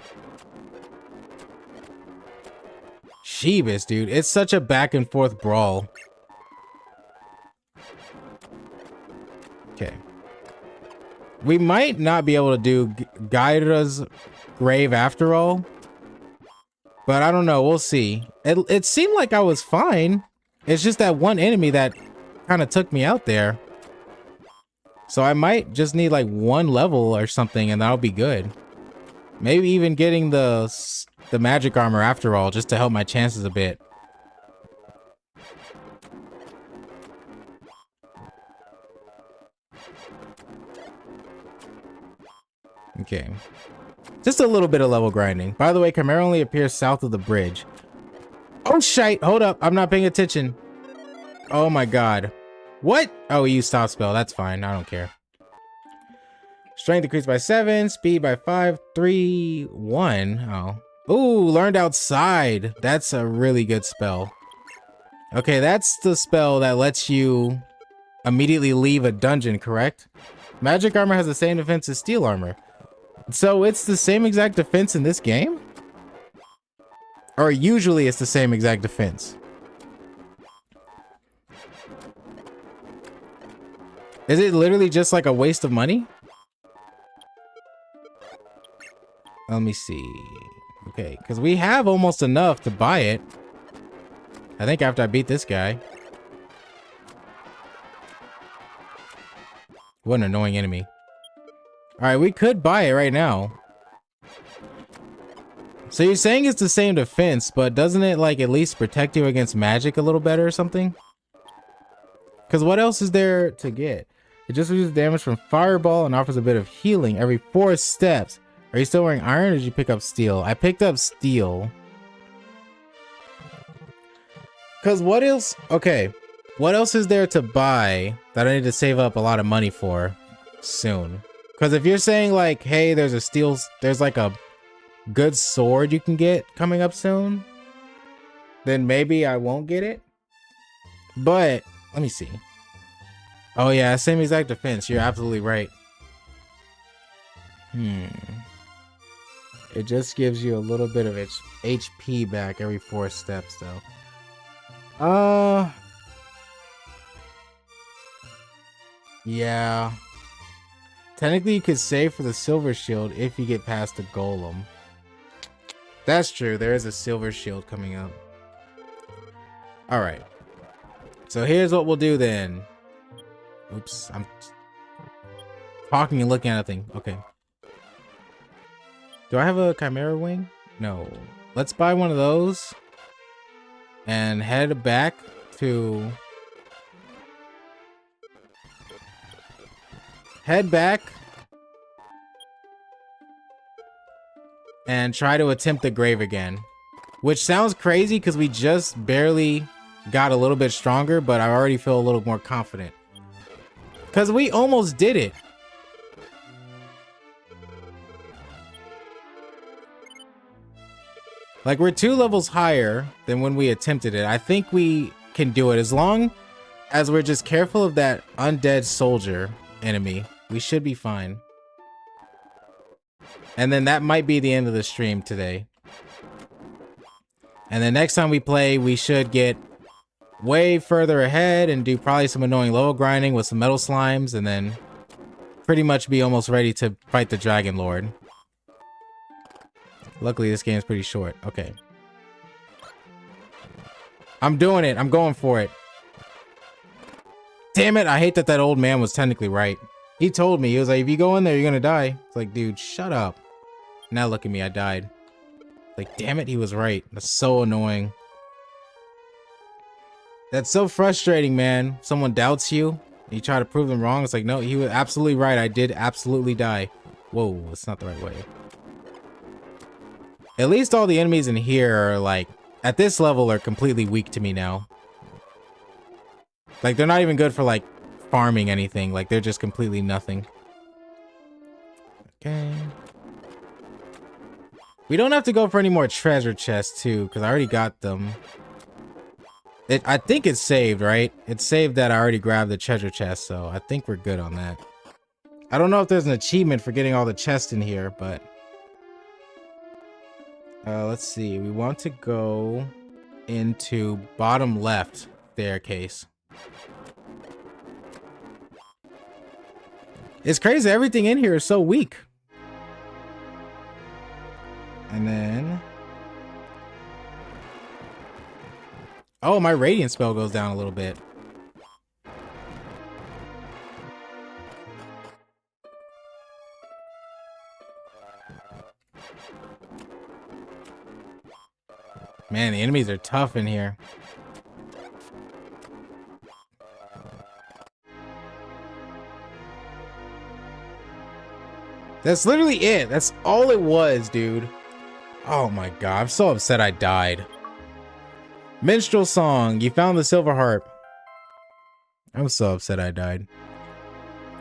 Sheebus, dude. It's such a back and forth brawl. Okay. We might not be able to do Gyra's grave after all. But I don't know. We'll see. It seemed like I was fine. It's just that one enemy that kind of took me out there. So I might just need like one level or something and that'll be good. Maybe even getting the magic armor after all, just to help my chances a bit. Okay. Just a little bit of level grinding. By the way, Chimera only appears south of the bridge. Oh, shite. Hold up. I'm not paying attention. Oh, my God. What? Oh, he used stop spell. That's fine. I don't care. Strength decreased by 7. Speed by 5. 3. 1. Oh. Ooh, learned outside. That's a really good spell. Okay, that's the spell that lets you immediately leave a dungeon, correct? Magic armor has the same defense as steel armor. So it's the same exact defense in this game? Or usually it's the same exact defense. Is it literally just like a waste of money? Let me see. Okay, because we have almost enough to buy it. I think after I beat this guy. What an annoying enemy. Alright, we could buy it right now. So you're saying it's the same defense, but doesn't it like at least protect you against magic a little better or something? Because what else is there to get? It just reduces damage from fireball and offers a bit of healing every 4 steps. Are you still wearing iron or did you pick up steel? I picked up steel. Because what else? Okay. What else is there to buy that I need to save up a lot of money for soon? Because if you're saying like, hey, there's like a good sword you can get coming up soon, then maybe I won't get it. But let me see. Oh yeah, same exact defense. You're absolutely right. It just gives you a little bit of its HP back every 4 steps though. Yeah. Technically, you could save for the silver shield if you get past the golem. That's true. There is a silver shield coming up. Alright. So here's what we'll do then. Oops. I'm talking and looking at a thing. Okay. Do I have a chimera wing? No. Let's buy one of those. And head back to... Head back and try to attempt the grave again, which sounds crazy because we just barely got a little bit stronger, but I already feel a little more confident because we almost did it. Like we're 2 levels higher than when we attempted it. I think we can do it as long as we're just careful of that undead soldier enemy. We should be fine. And then that might be the end of the stream today. And then next time we play, we should get way further ahead and do probably some annoying level grinding with some metal slimes and then pretty much be almost ready to fight the Dragon Lord. Luckily, this game is pretty short. Okay. I'm doing it. I'm going for it. Damn it. I hate that old man was technically right. He told me, he was like, if you go in there, you're gonna die. It's like, dude, shut up. Now look at me, I died. Like, damn it, he was right. That's so annoying. That's so frustrating, man. Someone doubts you, and you try to prove them wrong. It's like, no, he was absolutely right. I did absolutely die. Whoa, it's not the right way. At least all the enemies in here are like, at this level, are completely weak to me now. Like, they're not even good for like, farming anything. Like they're just completely nothing. Okay. We don't have to go for any more treasure chests too, because I already got them. I think it's saved, right? It's saved that I already grabbed the treasure chest, so I think we're good on that. I don't know if there's an achievement for getting all the chests in here, but let's see. We want to go into bottom left staircase. It's crazy. Everything in here is so weak. And then, oh, my radiant spell goes down a little bit. Man, the enemies are tough in here. That's literally it. That's all it was, dude. Oh my god, I'm so upset I died. Minstrel song, you found the silver harp. I'm so upset I died.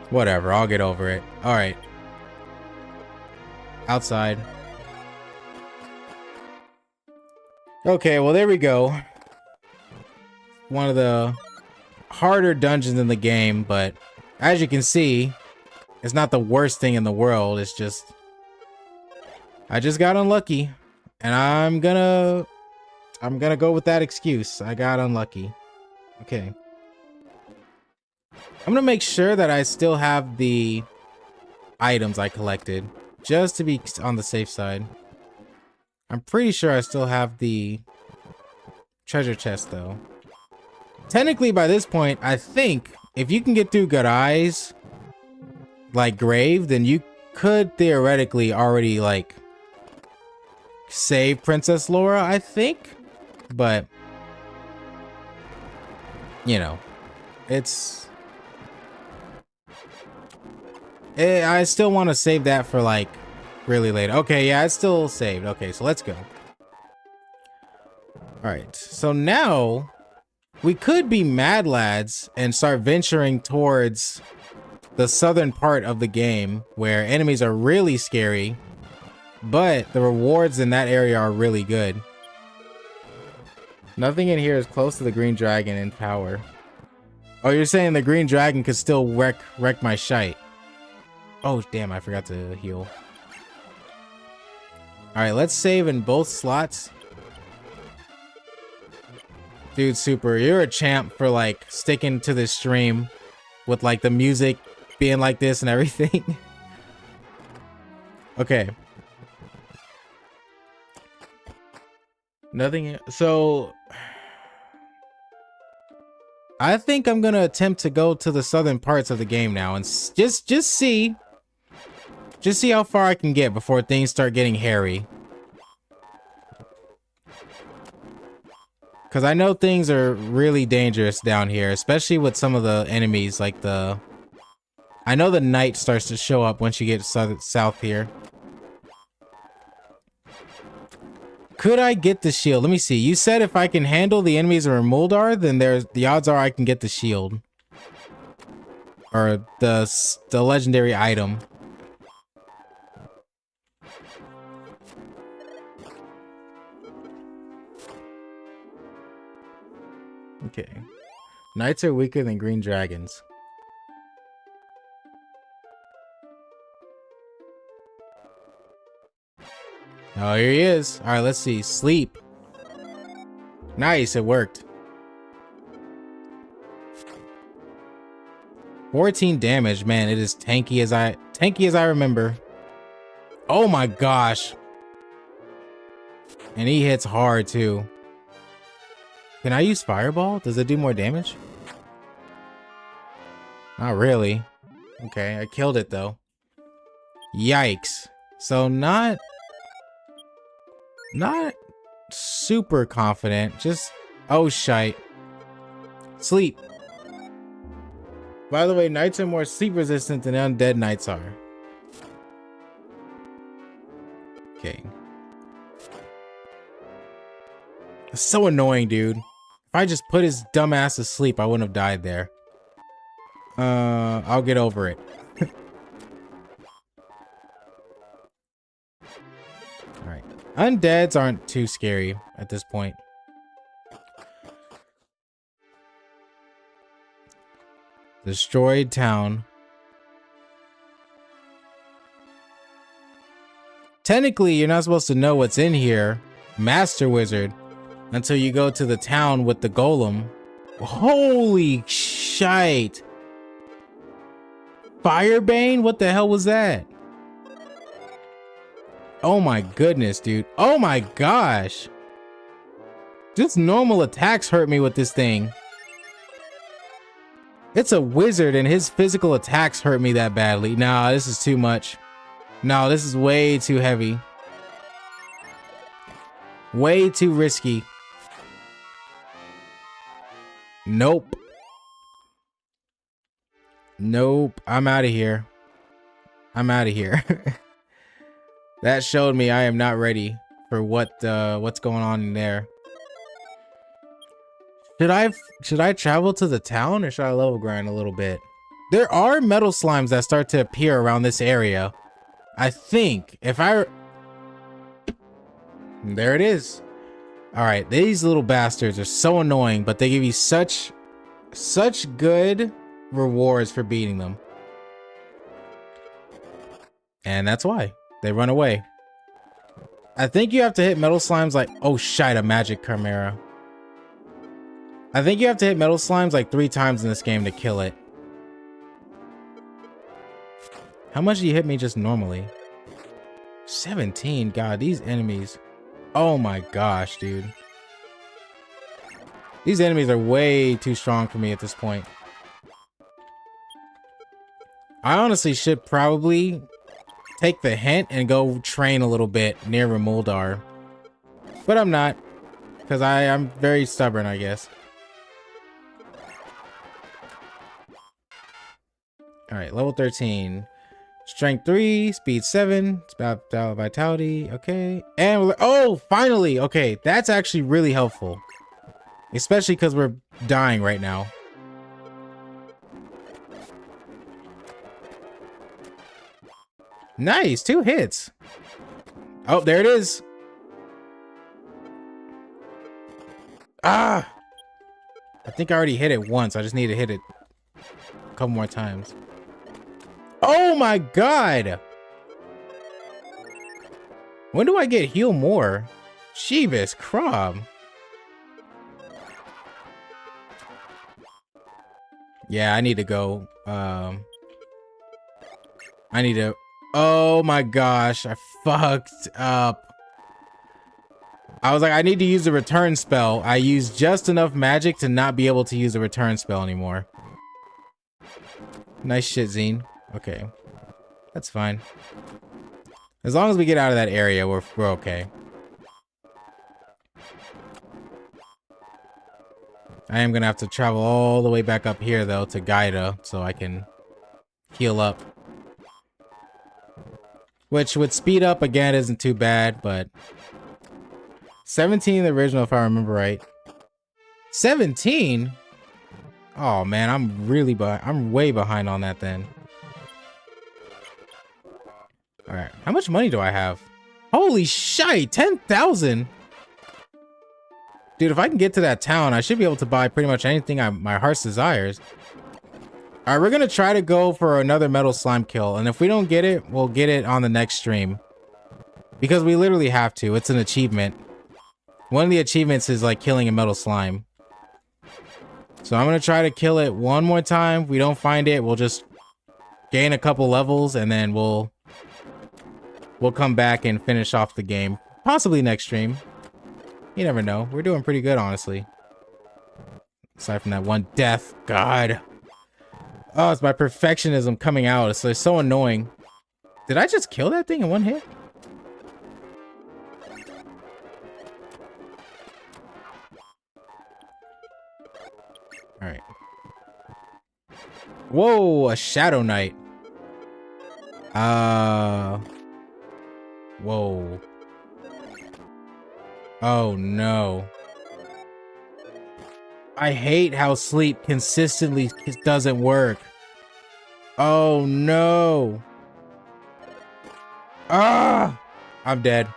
Whatever, I'll get over it. Alright. Outside. Okay, well there we go. One of the harder dungeons in the game, but as you can see, it's not the worst thing in the world. It's just I just got unlucky, and I'm gonna go with that excuse. I got unlucky. Okay. I'm gonna make sure that I still have the items I collected, just to be on the safe side. I'm pretty sure I still have the treasure chest, though. Technically, by this point, I think if you can get through Garai's like grave, then you could theoretically already like save Princess Laura, I think. But you know, I still want to save that for like really late. Okay, yeah, it's still saved. Okay, so let's go. All right, so now we could be mad lads and start venturing towards the southern part of the game where enemies are really scary, but the rewards in that area are really good. Nothing in here is close to the green dragon in power. Oh, you're saying the green dragon could still wreck my shite. Oh, damn, I forgot to heal. All right, let's save in both slots. Dude, Super, you're a champ for like sticking to this stream with like the music being like this and everything. Okay. Nothing. So I think I'm gonna attempt to go to the southern parts of the game now and just see how far I can get before things start getting hairy. Because I know things are really dangerous down here, especially with some of the enemies, like the... I know the night starts to show up once you get south here. Could I get the shield? Let me see. You said if I can handle the enemies of Muldar, then the odds are I can get the shield. Or the legendary item. Okay. Knights are weaker than green dragons. Oh, here he is. All right, let's see. Sleep. Nice, it worked. 14 damage, man. It is tanky as I remember. Oh my gosh. And he hits hard too. Can I use Fireball? Does it do more damage? Not really. Okay, I killed it though. Yikes. So not super confident. Just, oh shite. Sleep. By the way, knights are more sleep resistant than undead knights are. Okay. It's so annoying, dude. If I just put his dumb ass to sleep, I wouldn't have died there. I'll get over it. Alright. Undeads aren't too scary at this point. Destroyed town. Technically, you're not supposed to know what's in here, Master Wizard, until you go to the town with the golem. Holy shite. Firebane? What the hell was that? Oh my goodness, dude. Oh my gosh. Just normal attacks hurt me with this thing. It's a wizard and his physical attacks hurt me that badly. Nah, this is too much. No, this is way too heavy. Way too risky. Nope. Nope. I'm out of here. I'm out of here. That showed me I am not ready for what's going on in there. Should I travel to the town or should I level grind a little bit? There are metal slimes that start to appear around this area. I think if I... There it is. All right, these little bastards are so annoying, but they give you such good rewards for beating them. And that's why they run away. I think you have to hit metal slimes like... Oh, shite, a magic chimera. I think you have to hit metal slimes like 3 times in this game to kill it. How much do you hit me just normally? 17. God, these enemies. Oh my gosh, dude. These enemies are way too strong for me at this point. I honestly should probably take the hint and go train a little bit near Remuldar. But I'm not. Because I'm very stubborn, I guess. Alright, level 13. Strength 3, speed 7, vitality, okay. And we're, oh, finally, okay, that's actually really helpful. Especially because we're dying right now. Nice, 2 hits. Oh, there it is. Ah! I think I already hit it once. I just need to hit it a couple more times. Oh my god! When do I get heal more? Sheebus Crob. Yeah, I need to go. I need to... Oh my gosh, I fucked up. I was like, I need to use the return spell. I used just enough magic to not be able to use the return spell anymore. Nice shit, Zine. Okay, that's fine. As long as we get out of that area, we're okay. I am gonna have to travel all the way back up here though to Gaida so I can heal up. Which with speed up again isn't too bad, but 17 in the original if I remember right. 17? Oh man, I'm really behind. I'm way behind on that then. All right, how much money do I have? Holy shit, 10,000. Dude, if I can get to that town, I should be able to buy pretty much anything my heart's desires. All right, we're gonna try to go for another metal slime kill, and if we don't get it, we'll get it on the next stream. Because we literally have to. It's an achievement. One of the achievements is like killing a metal slime. So I'm gonna try to kill it one more time. If we don't find it, we'll just gain a couple levels, and then we'll come back and finish off the game. Possibly next stream. You never know. We're doing pretty good, honestly. Aside from that one death. God. Oh, it's my perfectionism coming out. It's so annoying. Did I just kill that thing in one hit? Alright. Whoa, a Shadow Knight. Whoa. Oh no. I hate how sleep consistently doesn't work. Oh no. Ah! I'm dead.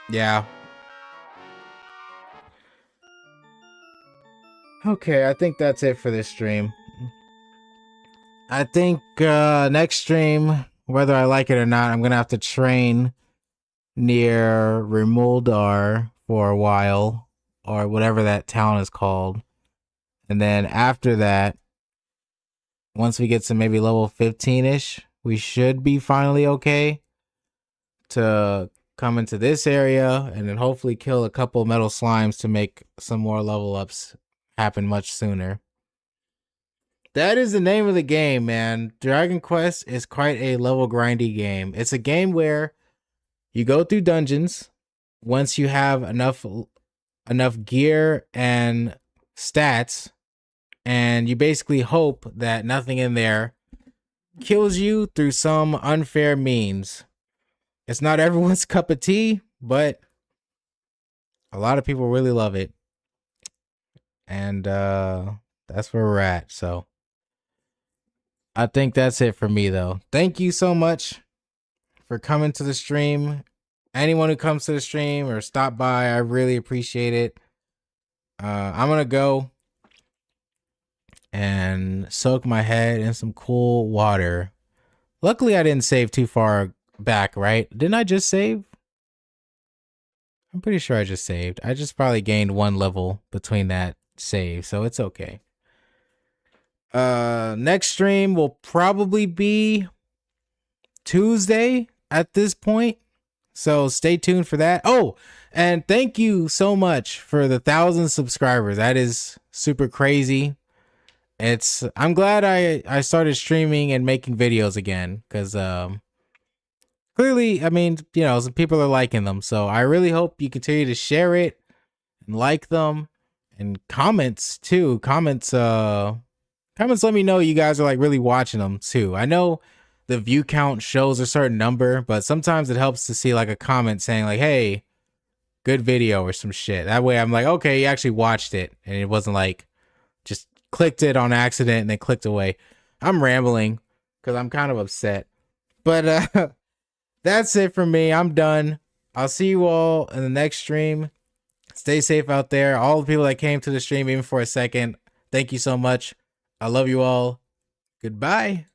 Yeah. Okay, I think that's it for this stream. I think next stream whether I like it or not, I'm gonna have to train near Rimuldar for a while, or whatever that town is called. And then after that, once we get to maybe level 15-ish, we should be finally okay to come into this area and then hopefully kill a couple metal slimes to make some more level ups happen much sooner. That is the name of the game, man. Dragon Quest is quite a level grindy game. It's a game where you go through dungeons. Once you have enough gear and stats, and you basically hope that nothing in there kills you through some unfair means. It's not everyone's cup of tea, but a lot of people really love it. And that's where we're at. So I think that's it for me, though. Thank you so much for coming to the stream. Anyone who comes to the stream or stop by, I really appreciate it. I'm going to go and soak my head in some cool water. Luckily, I didn't save too far back, right? Didn't I just save? I'm pretty sure I just saved. I just probably gained 1 level between that save, so it's okay. Next stream will probably be Tuesday at this point, so stay tuned for that. Oh, and thank you so much for the 1,000 subscribers. That is super crazy. I'm glad I started streaming and making videos again, because clearly, I mean, you know, some people are liking them, so I really hope you continue to share it and like them, and comments too. Comments let me know you guys are like really watching them too. I know the view count shows a certain number, but sometimes it helps to see like a comment saying like, hey, good video or some shit. That way I'm like, okay, you actually watched it and it wasn't like just clicked it on accident and then clicked away. I'm rambling because I'm kind of upset. But that's it for me. I'm done. I'll see you all in the next stream. Stay safe out there. All the people that came to the stream even for a second, thank you so much. I love you all. Goodbye.